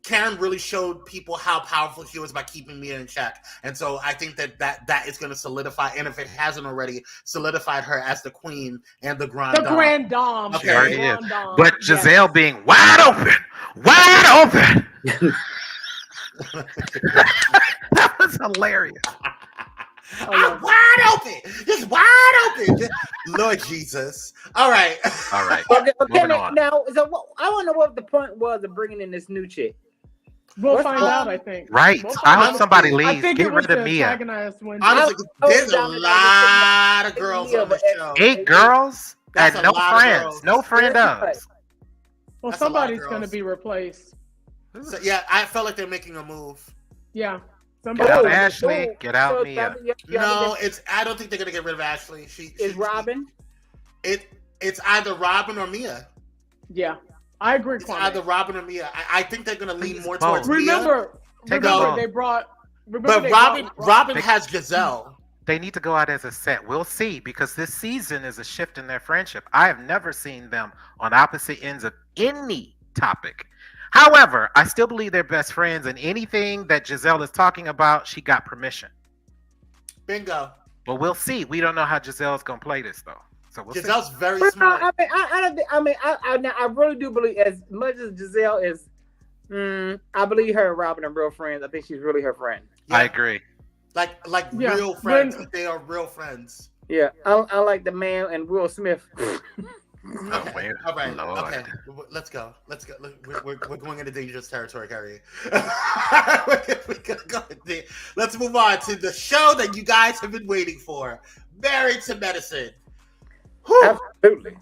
Karen really showed people how powerful she was by keeping Mia in check, and so I think that is going to solidify, and if it hasn't already, solidified her as the queen and the grand dame. Grand dame. Okay. She already is. But Giselle being wide open. That was hilarious. I'm wide open. Just wide open. Lord Jesus. All right. Okay, now, so I want to know what the point was of bringing in this new chick. We'll find out, I think. Right. I hope somebody leaves. Get rid of Mia. Honestly, there's a lot of girls on the show. 8 girls That's and a no lot of friends. girls. No friend ups. Well, That's somebody's a lot of going to girls. be replaced. So, yeah, I felt like they're making a move. Yeah. Get out Ashley. Get out Mia. No, I don't think they're gonna get rid of Ashley. Is Robin? It's either Robin or Mia. Yeah, I agree. It's either Robin or Mia. I think they're gonna lean more both. towards Mia. Remember they brought. But Robin has Giselle. They need to go out as a set. We'll see, because this season is a shift in their friendship. I have never seen them on opposite ends of any topic. However, I still believe they're best friends, and anything that Giselle is talking about, she got permission. Bingo. But we'll see. We don't know how Giselle's gonna play this though. So we'll Giselle's see. very But smart. I really do believe, as much as Giselle is, I believe her and Robin are real friends. I think she's really her friend. Yeah. I agree. Like Yeah. real friends. They are real friends. Yeah, I like the man and Will Smith. Oh, wait. All right. Lord. Okay. Let's go. We're going into dangerous territory, Carrie. Let's move on to the show that you guys have been waiting for. Married to Medicine. Whew. Absolutely.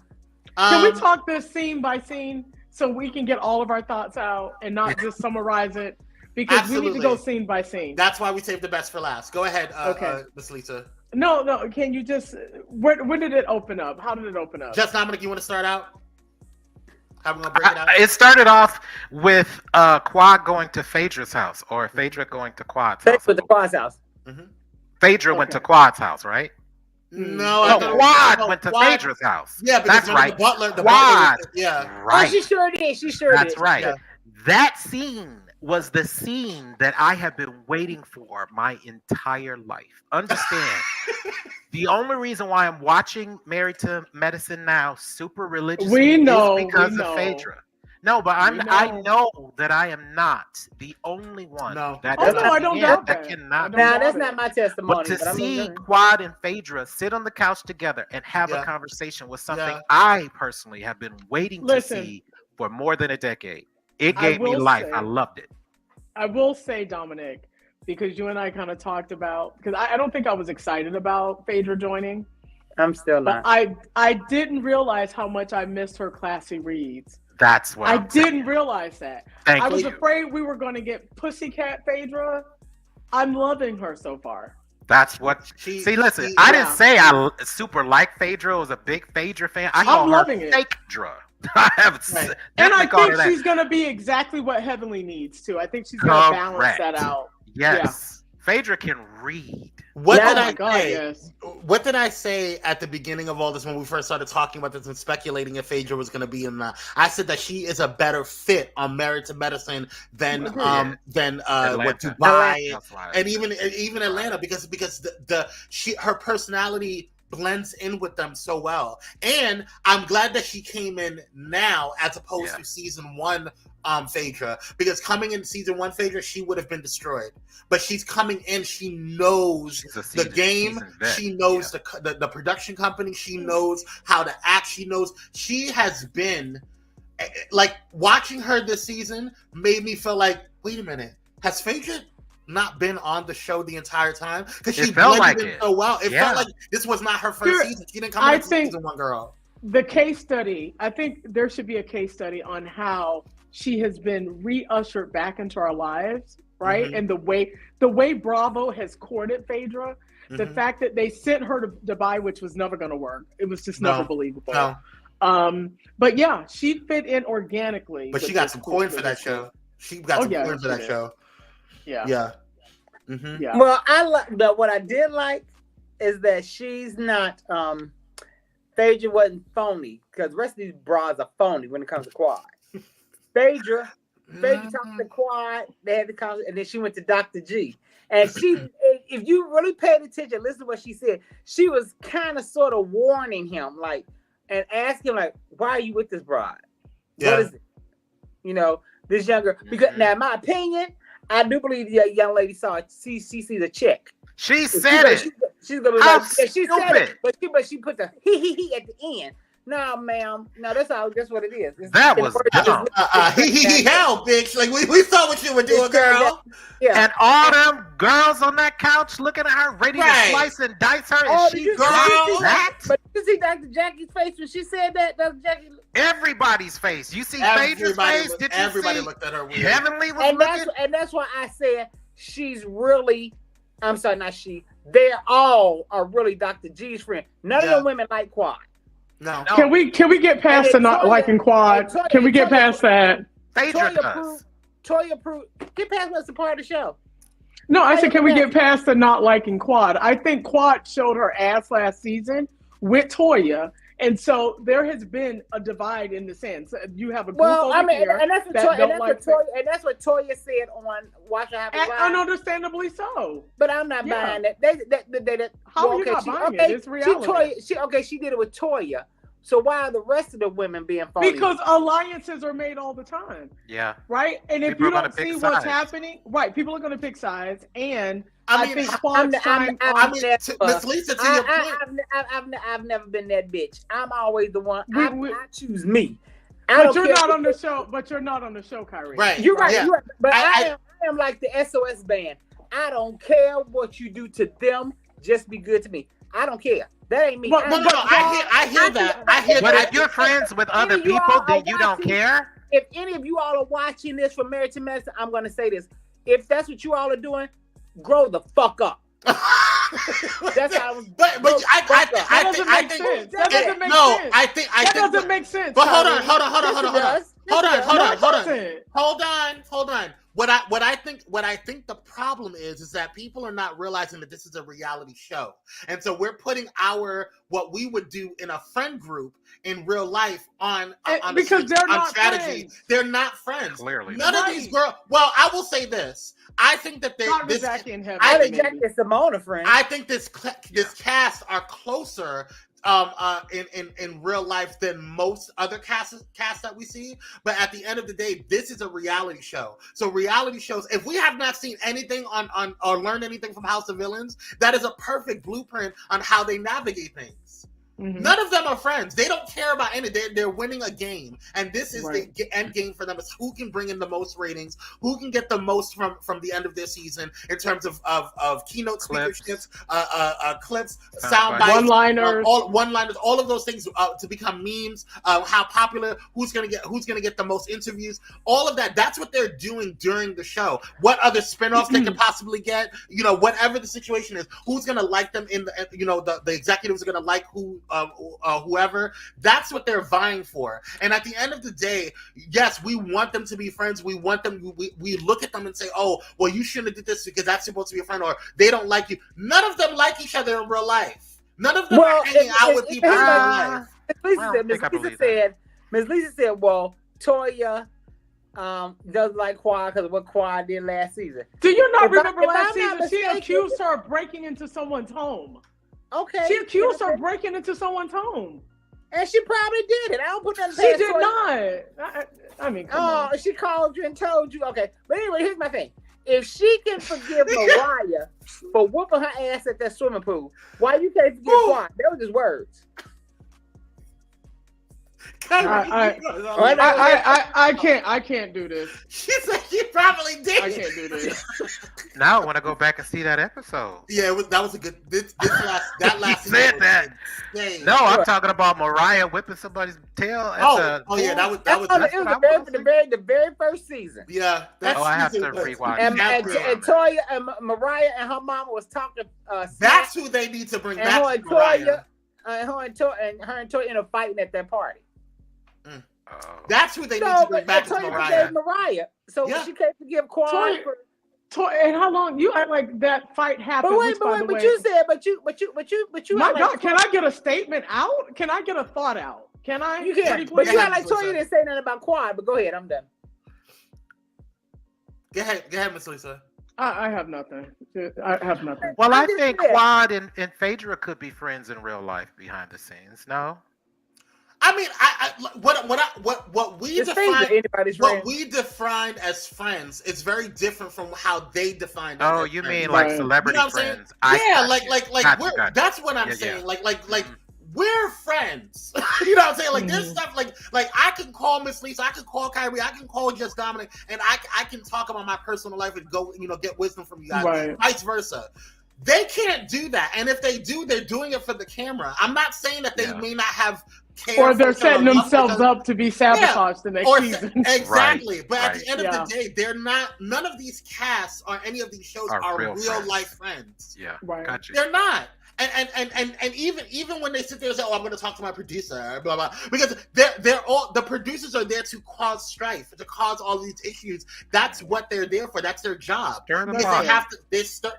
Can we talk this scene by scene so we can get all of our thoughts out and not just summarize it? Because we need to go scene by scene. That's why we saved the best for last. Go ahead, Okay. Miss Lisa. No. Can you just? When did it open up? How did it open up? Just Dominic, you want to start out? How we gonna break it out? It started off with Quad going to Phaedra's house, or Phaedra going to Quad's house. With the Quad's house. Phaedra went to Quad's house, right? No, Quad went to Phaedra's house. Yeah, because that's right. The butler, Quad. Yeah, right. Oh, she sure did. That's right. Yeah. That scene was the scene that I have been waiting for my entire life. Understand, the only reason why I'm watching Married to Medicine now, super religious, is because of Phaedra. No, but I know that I am not the only one. That I don't doubt that. Cannot. Now that's not my testimony. But to but see Quad and Phaedra sit on the couch together and have a conversation was something I personally have been waiting to see for more than a decade. It gave me life. I loved it. I will say, Dominic, because you and I kind of talked about, because I don't think I was excited about Phaedra joining. I'm still not. But I didn't realize how much I missed her classy reads. That's what I didn't realize that. Thank I was you. afraid we were going to get Pussycat Phaedra. I'm loving her so far. That's what. Listen, I didn't say I super like Phaedra. I was a big Phaedra fan. I'm loving it. Phaedra. I have, and I think she's going to be exactly what Heavenly needs too. I think she's going to balance that out. Yes, Phaedra can read. What did I say at the beginning of all this when we first started talking about this and speculating if Phaedra was going to be in that? I said that she is a better fit on Married to Medicine than what Dubai and even Atlanta because her personality blends in with them so well. And I'm glad that she came in now as opposed to season 1 Phaedra, because coming in season 1 Phaedra, she would have been destroyed. But she's coming in, she knows the game, she knows the production company, she knows how to act, she has been like watching her this season made me feel like, wait a minute, has Phaedra not been on the show the entire time? Because she blended in so well. It felt like this was not her first season. She didn't come into season one, girl. The case study, I think there should be a case study on how she has been re-ushered back into our lives, right? Mm-hmm. And the way Bravo has courted Phaedra, the fact that they sent her to Dubai, which was never going to work. It was just never believable. No. But yeah, she fit in organically. But she got some coin for that show. She got some coin for that show. Yeah. Yeah. Mm-hmm. Yeah. Well, what I did like is that she's not Phaedra wasn't phony, because the rest of these bras are phony when it comes to Quad. Phaedra talked to Quad, they had the conversation, and then she went to Dr. G. And she, if you really paid attention, listen to what she said. She was kind of sort of warning him, like, and asking him, like, why are you with this bride? Yeah. What is it? You know, this younger, because now in my opinion, I do believe the young lady she sees a check. She said it. She's gonna be like, yeah, she said it, but she put the he at the end. No, ma'am. No, that's what it is. That was dumb. Hell, bitch. Like we saw what you were doing, girl. Yeah. And all them girls on that couch looking at her, ready to slice and dice her. And she that. But you see Dr. Jackie's face when she said that? Dr. Jackie. Everybody's face. You see Phaedra's face? Did you everybody see? Looked at her weird. Heavenly was looking. And that's why I said she's really. I'm sorry, not she. They all are really Dr. G's friend. None of the women like Quad. No. Can we get past the not liking Quad? Can we get past that? Toya Pruitt. Get past what's a part of the show. No, I said, can we get past the not liking Quad? I think Quad showed her ass last season with Toya. And so there has been a divide in the sense. You have a group over here and that's what Toya said on Watch What Happens Live. Understandably so. But I'm not buying that. How are you not buying it? It's reality. She did it with Toya. So why are the rest of the women being phony? Because alliances are made all the time. Yeah. Right? And if you don't see what's happening, right, people are going to pick sides. And I think Miss Lisa, to your point. I've never been that bitch. I'm always the one. I choose me. But you're not on the show. But you're not on the show, Kyrie. Right. You're right. Yeah. You're right. But I am like the SOS band. I don't care what you do to them. Just be good to me. I don't care. That ain't me. I hear that. But if you're friends with other people, then you don't care? If any of you all are watching this from Married to Medicine, I'm going to say this. If that's what you all are doing, grow the fuck up. That's how I was. But I think that doesn't make sense. But hold on. What I think the problem is that people are not realizing that this is a reality show, and so we're putting what we would do in a friend group in real life on because they're not strategy. Friends. They're not friends. Clearly, none of these girls. Well, I will say this. I think that Jackie and Simone are friends. I think this cast are closer in real life than most other casts that we see. But at the end of the day, this is a reality show. So reality shows, if we have not seen anything on or learned anything from House of Villains, that is a perfect blueprint on how they navigate things. Mm-hmm. None of them are friends. They don't care about anything. They're winning a game, and this is the end game for them. Is who can bring in the most ratings, who can get the most from the end of this season in terms of keynote speakerships, clips, sound bites, one-liners, all of those things to become memes. How popular? Who's gonna get the most interviews? All of that. That's what they're doing during the show. What other spinoffs they can possibly get? You know, whatever the situation is, who's gonna like them in the the executives are gonna like whoever. That's what they're vying for. And at the end of the day, yes, we want them to be friends. We want them. We look at them and say, "Oh, well, you shouldn't have did this because that's supposed to be a friend," or they don't like you. None of them like each other in real life. None of them are hanging out with people in real life. Ms. Lisa said, "Well, Toya doesn't like Quad because of what Quad did last season." Do you not remember last season? She accused her of breaking into someone's home. Okay. She accused her of breaking into someone's home. And she probably did it. I don't put that She did not. I mean, come on. She called you and told you. Okay. But anyway, here's my thing. If she can forgive Mariah for whooping her ass at that swimming pool, why you can't forgive Quad? That was just words. I can't do this. She said she probably did. I can't do this. Now I want to go back and see that episode. Yeah, that was a good. That last. He said that. Insane. No, I'm talking about Mariah whipping somebody's tail. Yeah, that was. It was the very first season. Yeah, I have to rewatch. And Toya and Mariah and her mama was talking. That's who they need to bring and back. Her and Toya, her and Toya ended up fighting at that party. That's who they need to bring back. Toya Mariah. So she came to give Quad. And how long you act like that fight happened? But you said, but you. My God, can I get a statement out? Can I get a thought out? Can I? You can. But you act like Toya didn't say nothing about Quad. But go ahead, I'm done. Go ahead, Miss Lisa. I have nothing. I have nothing. Well, I think Quad and Phaedra could be friends in real life behind the scenes. No. I mean, what we define as friends is very different from how they define. Oh, you mean like celebrity friends? That's what I'm saying. Like we're friends. You know what I'm saying? Like there's stuff like I can call Miss Lisa, I can call Kyrie, I can call Just Dominic, and I can talk about my personal life and go get wisdom from you guys. Right. Vice versa. They can't do that, and if they do, they're doing it for the camera. I'm not saying that they may not have care, or they're setting themselves up to be sabotaged the next season. Exactly, right, but at the end of the day, they're not. None of these casts or any of these shows are real life friends. Yeah, right. Gotcha. They're not. And even when they sit there and say, "Oh, I'm going to talk to my producer," blah blah, because they're all the producers are there to cause strife, to cause all these issues. That's what they're there for. That's their job. They have to.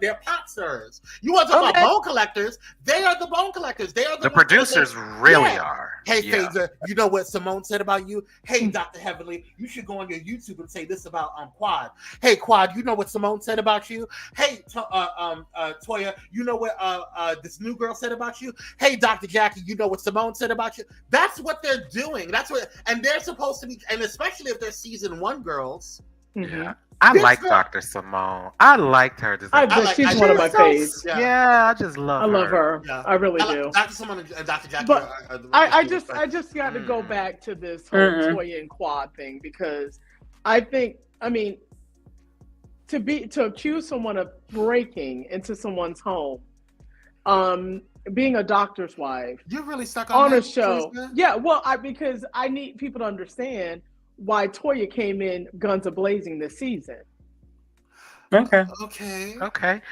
They're pot stirrers. You want to talk about bone collectors? They are the bone collectors. They are the producers. Really are. Hey, Phaedra, you know what Simone said about you? Hey, Dr. Heavenly, you should go on your YouTube and say this about Quad. Hey, Quad, you know what Simone said about you? Hey, Toya, you know what this new girl said about you? Hey, Dr. Jackie, you know what Simone said about you? That's what they're doing. And they're supposed to be, and especially if they're season 1 girls. Yeah. I like Dr. Simone. I liked her. She's one of my faves. Yeah, I just love her. I love her. Yeah. I really do. Dr. Simone and Dr. Jackie. But I just got to go back to this whole Toya and Quad thing, because I think, I mean, to accuse someone of breaking into someone's home, being a doctor's wife, you're really stuck on a show. Yeah, well, because I need people to understand why Toya came in guns a-blazing this season. Okay.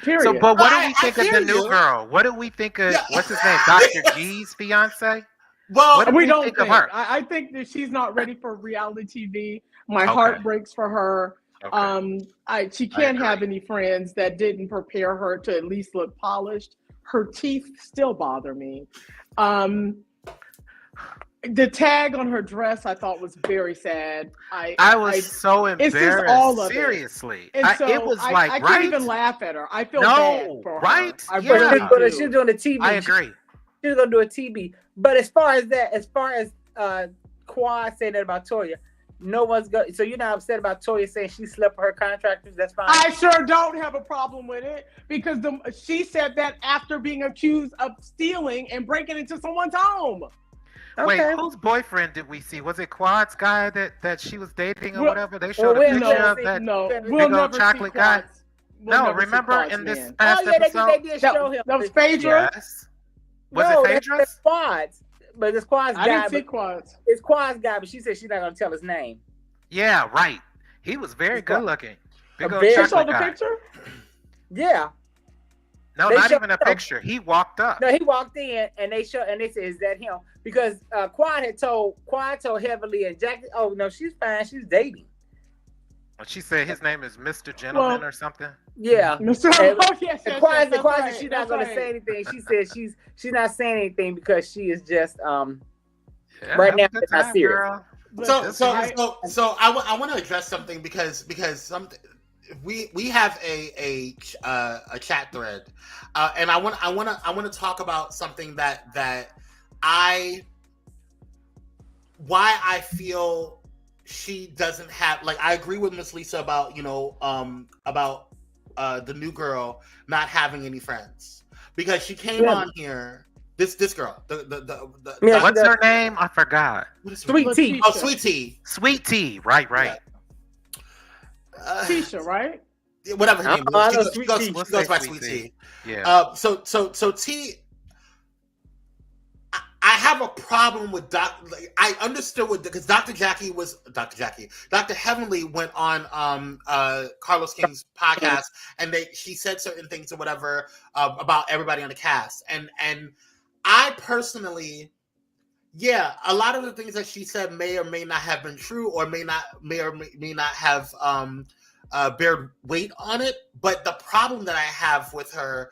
Period. So, but what do we think of the new girl? What do we think of, what's his name, Dr. G's fiance? Well, we don't think of her. I think that she's not ready for reality TV. My heart breaks for her. Okay. She can't have any friends that didn't prepare her to at least look polished. Her teeth still bother me. The tag on her dress I thought was very sad. I was so embarrassed. It's just all of seriously. It. It was I can't even laugh at her. I feel bad for her. But she's doing a TV. I agree. She's gonna do a TV. But as far as Quad saying that about Toya, no one's going. So you're not upset about Toya saying she slept with her contractors? That's fine. I sure don't have a problem with it, because she said that after being accused of stealing and breaking into someone's home. Wait, whose boyfriend did we see? Was it Quad's guy that she was dating or whatever? They showed a picture of that big old chocolate guy. No, remember in this past episode? They did show him. That was Phaedra? Yes. Was it Phaedra's? It's Quad's. But it's Quad's guy. I didn't see Quad's. It's Quad's guy, but she said she's not going to tell his name. Yeah, right. He was very good looking. Big old chocolate guy. The picture? Yeah. No, not even a picture. He walked up. No, he walked in and they said, "Is that him?" Because Quad told Heavenly and Jackie, "Oh no, she's fine. She's dating." She said his name is Mr. Gentleman or something. Yeah, Mr. Yes, Quad said she's not going to say anything. She said she's not saying anything because she is just right now it's not serious. So I want to address something because something. We have a chat thread, and I want to talk about something that why I feel she doesn't have, like, I agree with Miss Lisa about the new girl not having any friends, because she came on here This girl. Yeah, What's her name? I forgot. What is her Sweet name? Tea. Oh, Sweet Tea. Sweet Tea. Right. Tisha, right? Whatever her name I is. know She Sweet goes, Tea. she We'll goes say by Sweet Sweet Tea. Tea. Yeah. So T. I have a problem with I understood because Dr. Heavenly went on Carlos King's podcast, and she said certain things or whatever about everybody on the cast, and I personally, yeah, a lot of the things that she said may or may not have been true, or may not have bear weight on it. But the problem that I have with her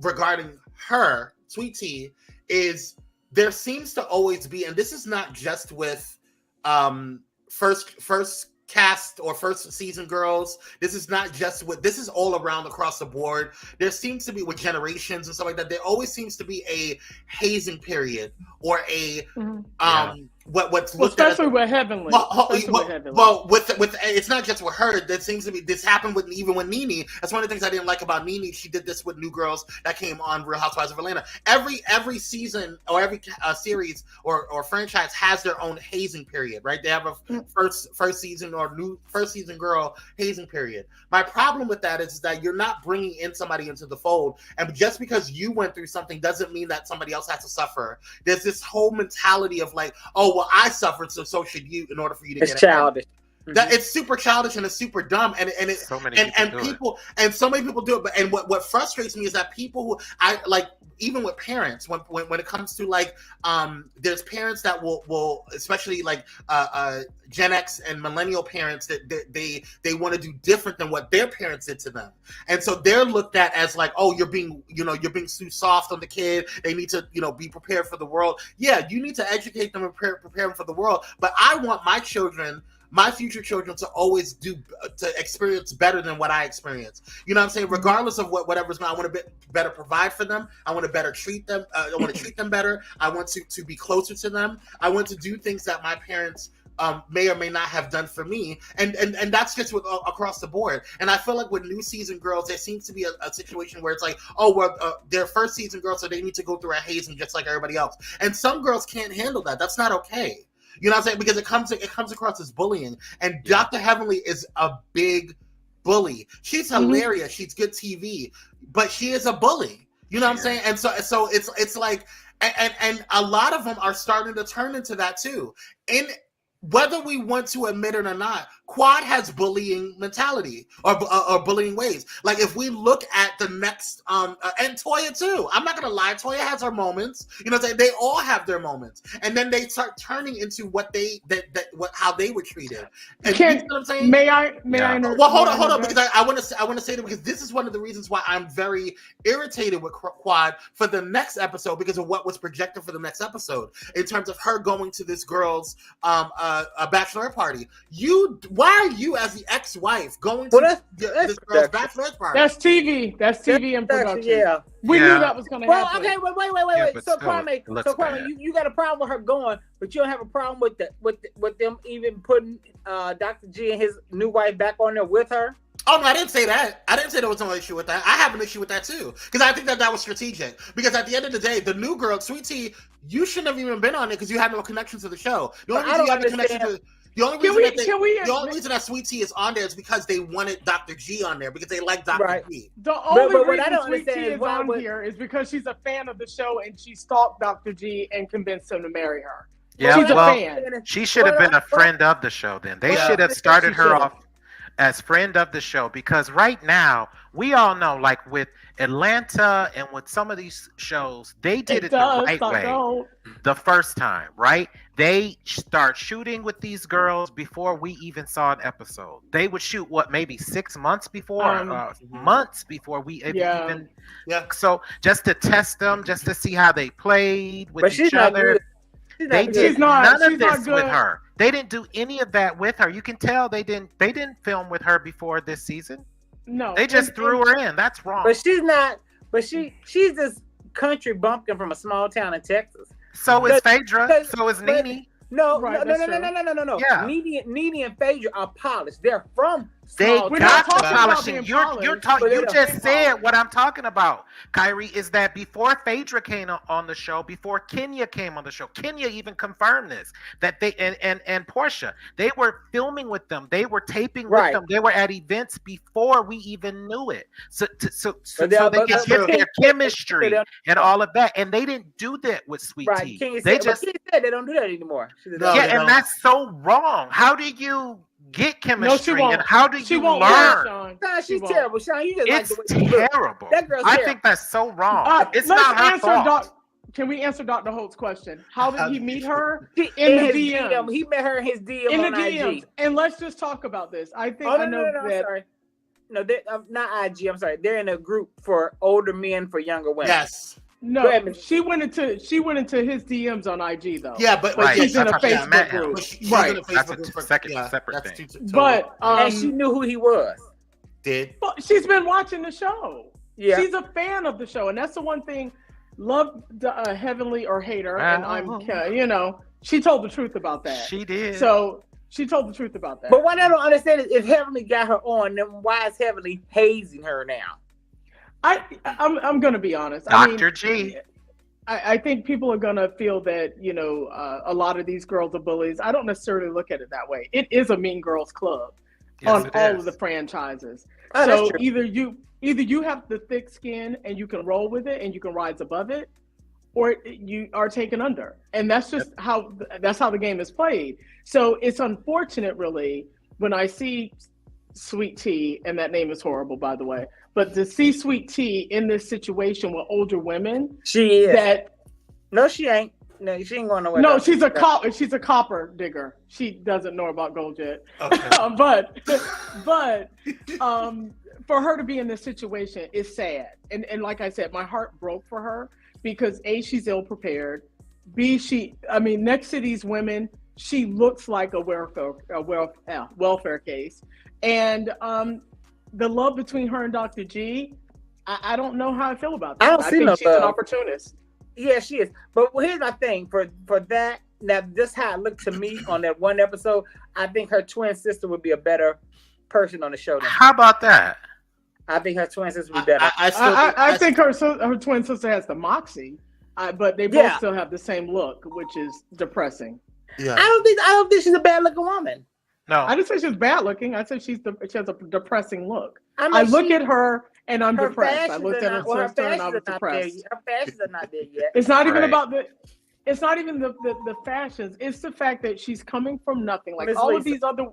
regarding her, Sweet Tea, is there seems to always be, and this is not just with first cast or first season girls. This is not just with, this is all around across the board. There seems to be with generations and stuff like that. There always seems to be a hazing period or a what's looked especially at with Heavenly. Well, with it's not just with her. That seems to be, this happened with even with Nene. That's one of the things I didn't like about Nene. She did this with New Girls that came on Real Housewives of Atlanta. Every season or every series or franchise has their own hazing period, right? They have a first season or new first season girl hazing period. My problem with that is that you're not bringing in somebody into the fold, and just because you went through something doesn't mean that somebody else has to suffer. There's this whole mentality of like, oh well, I suffered, so should you, in order for you to get childish. That it's super childish and it's super dumb, and so many people do it. But and what frustrates me is that people who I like, even with parents, when it comes to like there's parents that will especially like Gen X and millennial parents that they want to do different than what their parents did to them, and so they're looked at as like, oh, you're being too soft on the kid. They need to be prepared for the world. Yeah, you need to educate them and prepare them for the world. But I want my future children to always to experience better than what I experience. You know what I'm saying? Regardless of whatever's going on, I want to better provide for them. I want to better treat them. I want to treat them better. I want to be closer to them. I want to do things that my parents may or may not have done for me. And that's just across the board. And I feel like with new season girls, there seems to be a situation where it's like, oh, well, they're first season girls, so they need to go through a hazing just like everybody else. And some girls can't handle that. That's not okay. You know what I'm saying? Because it comes across as bullying. And Dr. Heavenly is a big bully. She's hilarious. She's good TV, but she is a bully. You know what I'm saying? And so it's like, and a lot of them are starting to turn into that too. And whether we want to admit it or not, Quad has bullying mentality or bullying ways. Like if we look at the next, and Toya too. I'm not gonna lie, Toya has her moments. You know what I'm saying? They all have their moments, and then they start turning into how they were treated. And you know what I'm saying? May I? Well, hold on, because I want to say that, because this is one of the reasons why I'm very irritated with Quad for the next episode, because of what was projected for the next episode in terms of her going to this girl's a bachelorette party. Why are you, as the ex-wife, going to this girl's bachelorette party? That's TV. That's TV and production. Yeah. We knew that was going to happen. Well, okay, wait. So Kwame, you got a problem with her going, but you don't have a problem with them even putting Dr. G and his new wife back on there with her? Oh, no, I didn't say that. I didn't say there was no issue with that. I have an issue with that, too. Because I think that was strategic. Because at the end of the day, the new girl, Sweet Tea, you shouldn't have even been on it because you had no connection to the show. The only reason you have the connection to... The only reason that Sweet Tea is on there is because they wanted Dr. G on there, because they like Dr. G. The only reason Sweet Tea is on here is because she's a fan of the show and she stalked Dr. G and convinced him to marry her. Yeah, she's a fan. She should have been a friend of the show then. They should have started her off as friend of the show, because right now we all know, like with Atlanta and with some of these shows, they did it the right way the first time, right? They start shooting with these girls before we even saw an episode. They would shoot maybe 6 months before, months before we even. Yeah. So just to test them, just to see how they played with each other. They did none of this with her. They didn't do any of that with her. You can tell they didn't film with her before this season. No. They just threw her in. That's wrong. But she's not, she's this country bumpkin from a small town in Texas. So is Phaedra. So is Nene. No. Yeah. Nene and Phaedra are polished. They're from They small We're town. not got the talking about polishing. being You're polished, but they you don't just get said polished. what I'm talking about, Kyrie. Is that before Phaedra came on the show, before Kenya came on the show, Kenya even confirmed this that they and Portia, they were filming with them, they were taping with Right. them, they were at events before we even knew it. So But they- they but- can but get King their said chemistry they don't- and all of that, and they didn't do that with Sweet Right. Tea. King They said, just but King said they don't do that anymore. She said, No, "Oh, yeah, they and don't. that's so wrong. How do you get chemistry, won't. and how do She you won't learn? Sean. Nah, She she's won't. terrible. Sean, you just like It's the way she looks. terrible. That girl's I terrible. think that's so wrong. It's Let's not her answer fault. Can we answer Dr. Holt's question? How did he meet her? She- In the his DMs. He met her in his DM In the on DMs. IG. And let's just talk about this. I think Oh, no, I know I'm that. sorry. No, not IG. I'm sorry. They're in a group for older men for younger women. Yes. Go No, ahead, Ms. she went into his DMs on IG though. Yeah, but Right, she's in a that's how she met Facebook him. group. She's Right. in a That's a Facebook group. separate that's thing. totally But And she knew who he was. did. but she's been watching the show. Yeah. She's a fan of the show, and that's the one thing. Love Heavenly or hate her, and she told the truth about that. She did. So she told the truth about that. But what I don't understand is if Heavenly got her on, then why is Heavenly hazing her now? I'm going to be honest. Dr. G. I think people are going to feel that, a lot of these girls are bullies. I don't necessarily look at it that way. It is a Mean Girls Club on all of the franchises. Oh, so that's true. either you have the thick skin and you can roll with it and you can rise above it, or you are taken under. And that's just how the game is played. So it's unfortunate, really, when I see Sweet Tea, and that name is horrible, by the way, but to see Sweet Tea in this situation with older women, She is. that No, she ain't. No, she ain't going nowhere. no, No. she's a copper digger. She doesn't know about gold yet. Okay. but for her to be in this situation is sad. And like I said, my heart broke for her because A, she's ill prepared. B, next to these women, she looks like a welfare case. And the love between her and Dr. G, I don't know how I feel about that. I don't see think no she's an love. opportunist. Yeah, she is. But here's my thing for that. Now, just how it looked to me on that one episode, I think her twin sister would be a better person on the show than her. How about that? I think her twin sister would be better. I think her twin sister has the moxie, but they both still have the same look, which is depressing. Yeah. I don't think she's a bad looking woman. No. I didn't say she's bad looking. I said she has a depressing look. I mean, I look at her and I'm her depressed. I fashions looked are at her not- well, her sister and I fashions was are not there depressed. yet. Her fashions are not there yet. It's not even Right. about it's not even the fashions. It's the fact that she's coming from nothing. Like Miss all of Lisa. these other.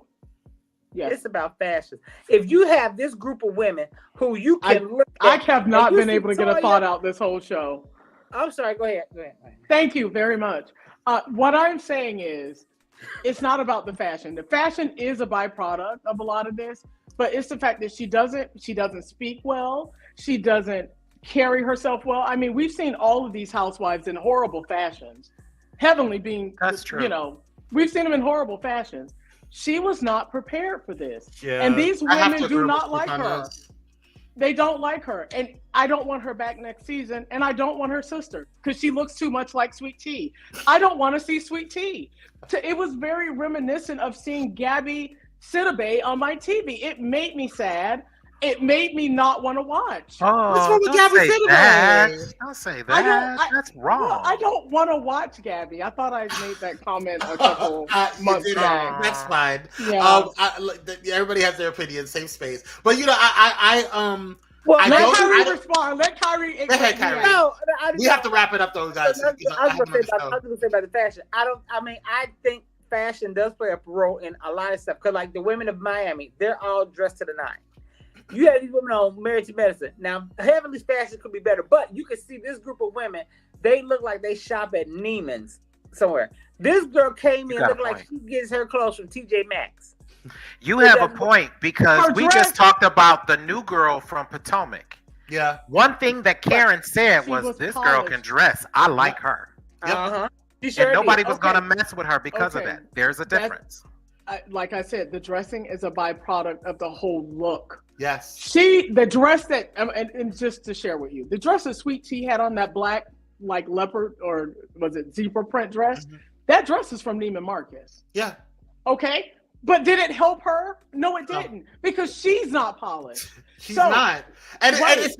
Yes. It's about fashion. If you have this group of women who you can look I at, have not and you been see able to get a Toya- thought out this whole show. I'm sorry. Go ahead. Thank you very much. What I'm saying is, it's not about the fashion. The fashion is a byproduct of a lot of this, but it's the fact that she doesn't speak well. She doesn't carry herself well. I mean, we've seen all of these housewives in horrible fashions. Heavenly being, That's true. We've seen them in horrible fashions. She was not prepared for this. Yeah. And these I have women to do agree not with you like on her. this. They don't like her. And I don't want her back next season. And I don't want her sister because she looks too much like Sweet Tea. I don't want to see Sweet Tea. It was very reminiscent of seeing Gabby Sidibe on my TV. It made me sad. It made me not want to watch. Oh, What's wrong with don't Gabby say Sidibe? that. Don't say that. That's wrong. Well, I don't want to watch Gabby. I thought I made that comment a couple You months did back. it. That's fine. Yeah. Everybody has their opinion. Safe space. But Well, I Let don't- Kyrie I don't- respond. Let Kyrie. Go ahead, Kyrie. no, we have to wrap it up, though, guys. I was going to say about the fashion. I think fashion does play a role in a lot of stuff. Because, like, the women of Miami, they're all dressed to the nine. You have these women on Married to Medicine. Now, Heavenly's fashion could be better, but you can see this group of women, they look like they shop at Neiman's somewhere. This girl came in looking like she gets her clothes from TJ Maxx. You have a point because Her we dress- just talked about the new girl from Potomac. Yeah. One thing that Karen said She was, was this girl polished. can dress. I like her. Yep. Uh-huh. She sure And nobody did. was going to mess with her because of Okay. that. There's a difference. Like I said, the dressing is a byproduct of the whole look. Yes. The dress that, and just to share with you, the dress that Sweet Tea had on, that black, like leopard, or was it zebra print dress? Mhm. That dress is from Neiman Marcus. Yeah. Okay? But did it help her? No, it No. didn't, because she's not polished. She's So- not, and, Right. and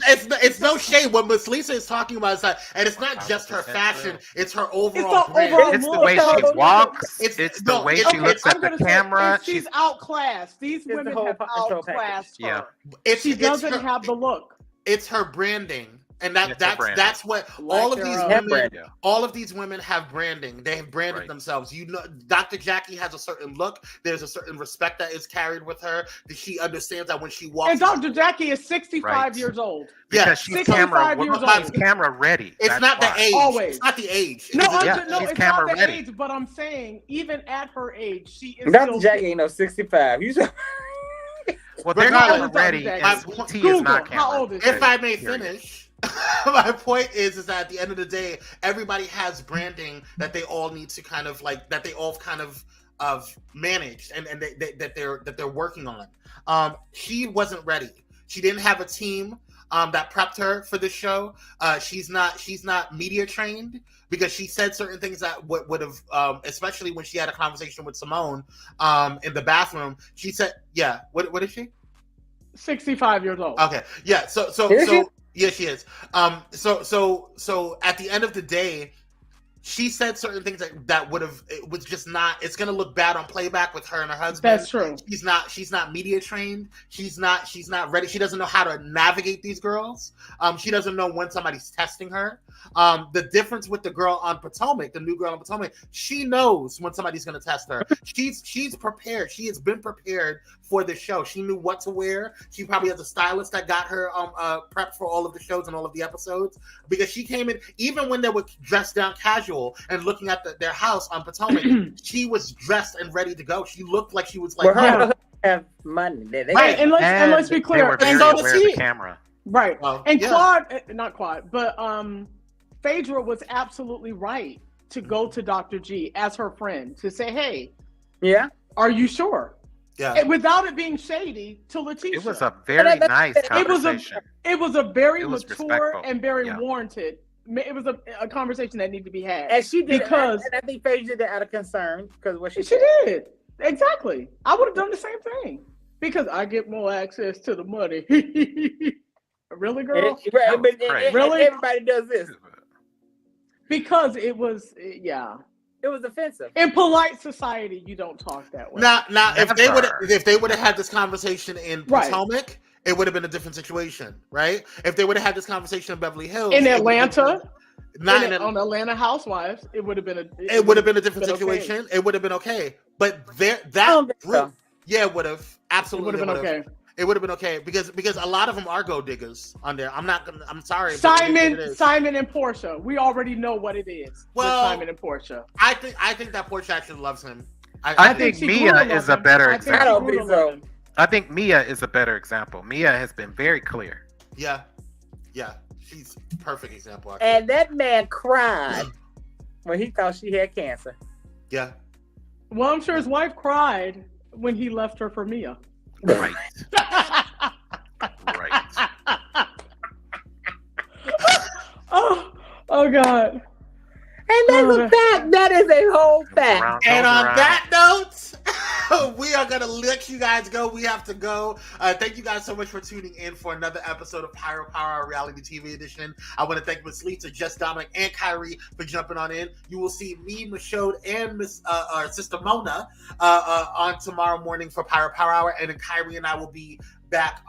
it's no shade. What Miss Lisa is talking about is that, and it's not just her 100% fashion; true. it's her It's overall the brand. overall It's the look. way she No, walks. it's- It's no, the way it's- she looks I'm at the gonna say, camera. and she's outclassed. These the women whole have pa- it's the whole outclassed package. her. It's, She it's doesn't her, have the look. It's her branding, and It's her branding. that's what Lack all of these thereof. women. Yeah. All of these women have branding. They have branded Right. themselves. You know, Dr. Jackie has a certain look. There's a certain respect that is carried with her. That she understands that when she walks. And Dr. Jackie is 65 Right. years old. Yeah, Because she's 65 years she's old. camera ready. it's That's not why. the age. Always. It's not the age. No, It's- Yeah, no, she's it's not camera the ready. age, but I'm saying even at her age, she is Dr. still. Jackie ain't no 65. You just Well, they're Regardless, not ready. Dr. And Jackie. ET is Google, not how camera old is ready, if I may period. finish, my point is that at the end of the day, everybody has branding that they all need to kind of like that they all kind of managed and that they're working on. She wasn't ready. She didn't have a team that prepped her for this show. She's not media trained because she said certain things that would have, especially when she had a conversation with Simone in the bathroom. She said, "Yeah, what is she?" 65 years old. Okay, yeah. So Is she? yeah, she is. So at the end of the day, she said certain things that would have. It was just not. It's gonna look bad on playback with her and her husband. That's true. She's not media trained. She's not ready. She doesn't know how to navigate these girls. She doesn't know when somebody's testing her. The difference with the girl on Potomac, the new girl on Potomac, she knows when somebody's going to test her. She's prepared. She has been prepared for this show. She knew what to wear. She probably has a stylist that got her prepped for all of the shows and all of the episodes because she came in even when they were dressed down casual and looking at their house on Potomac. She was dressed and ready to go. She looked like she was like, well, her Yeah. and her husband have money. They Right, and let's be They clear. were very And so does aware of he. the camera. Right. Well, And yeah. Quad, not Quad, but Phaedra was absolutely right to go to Dr. G as her friend to say, hey, yeah. are you sure? yeah. And without it being shady to Letitia. It was a very nice It was a- conversation. It was a very It was mature respectful. and very Yeah. warranted. It was a conversation that needed to be had. And she did Because- and I think Paige did that out of concern because what she She did. Exactly. I would have done the same thing because I get more access to the money. Really, girl? Right, but crazy. Really? everybody does this. Because it was, yeah. It was offensive. In polite society, you don't talk that way. Now, if Never. they would have had this conversation in Right. Potomac, it would have been a different situation, right? If they would have had this conversation in Beverly Hills, In it would have Atlanta, been- not in on Atlanta Housewives, it would have been it would have been a different been okay. situation. It would have been okay, but I that don't think group, so. yeah, it would have It absolutely would have been okay. It would have been okay because a lot of them are gold diggers on there. I'm sorry. but it is what it is. Simon and Portia. We already know what it is. Well, with Simon and Portia. I think that Portia actually loves him. I think she Mia grew to is love a him. better I think I example. don't she grew think to love so. him. I think Mia is a better example. Mia has been very clear. yeah, she's a perfect example. Actually. And that man cried when he thought she had cancer. Yeah. Well, I'm sure his wife cried when he left her for Mia. Right. Right. oh God. And that's a fact. That is a whole fact. Around, And goes on around. that note, we are gonna let you guys go. We have to go. Thank you guys so much for tuning in for another episode of Pyro Power Reality TV Edition. I want to thank Miss Lisa, Jess, Dominic, and Kyrie for jumping on in. You will see me, Michaud, and Miss our sister Mona on tomorrow morning for Pyro Power Hour, and then Kyrie and I will be back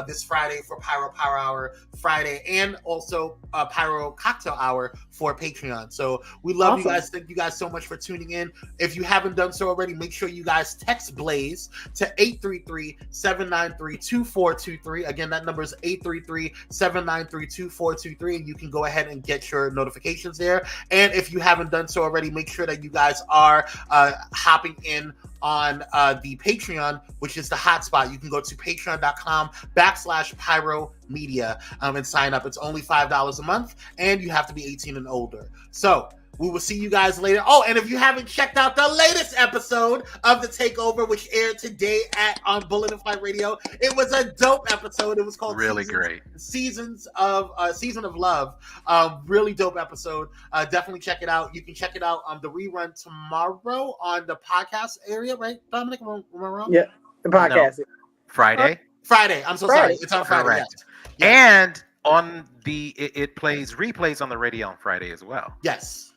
this Friday for Pyro Power Hour Friday, and also Pyro Cocktail Hour for Patreon. So we love you Awesome. guys. Thank you guys so much for tuning in. If you haven't done so already, make sure you guys text Blaze to 833-793-2423. Again, that number is 833-793-2423, and you can go ahead and get your notifications there. And if you haven't done so already, make sure that you guys are hopping in on the Patreon, which is the hotspot. You can go to patreon.com/Pyro Media and sign up. It's only $5 a month, and you have to be 18 and older. So We will see you guys later. Oh, and if you haven't checked out the latest episode of The Takeover, which aired today on Bullet and Flight Radio, it was a dope episode. It was called Season of Love. Really dope episode. Definitely check it out. You can check it out on the rerun tomorrow on the podcast area, right, Dominic? Am I wrong? Yeah, the podcast. No. Friday. I'm so sorry. It's on Friday. Yes. And on it plays replays on the radio on Friday as well. Yes.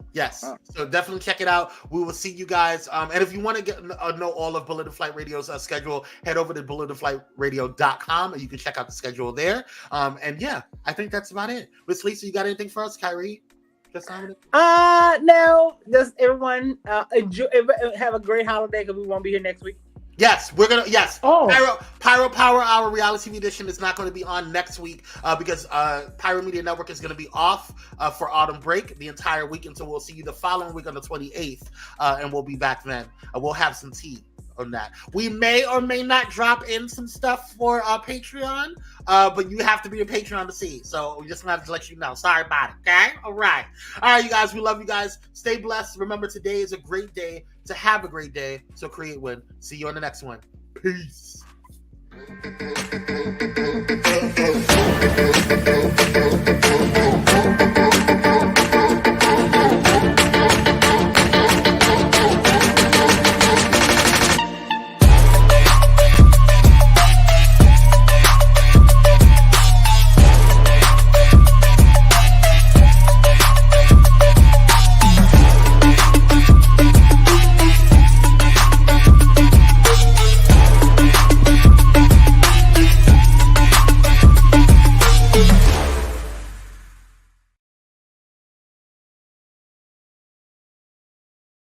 So definitely check it out. We will see you guys. And if you want to know all of Bullet and Flight Radio's schedule, head over to bulletandflightradio.com and you can check out the schedule there. And yeah, I think that's about it. Miss Lisa, you got anything for us, Kyrie? No. Does everyone enjoy? Have a great holiday because we won't be here next week. Yes, we're gonna. Yes, Oh. Pyro Power Hour Reality TV Edition is not going to be on next week because Pyro Media Network is going to be off for autumn break the entire week, and so we'll see you the following week on the 28th, and we'll be back then. We'll have some tea on that. We may or may not drop in some stuff for Patreon, but you have to be a Patreon to see. So we just wanted to let you know. Sorry about it. Okay. All right, you guys. We love you guys. Stay blessed. Remember, today is a great day to have a great day. So create win. See you on the next one. Peace.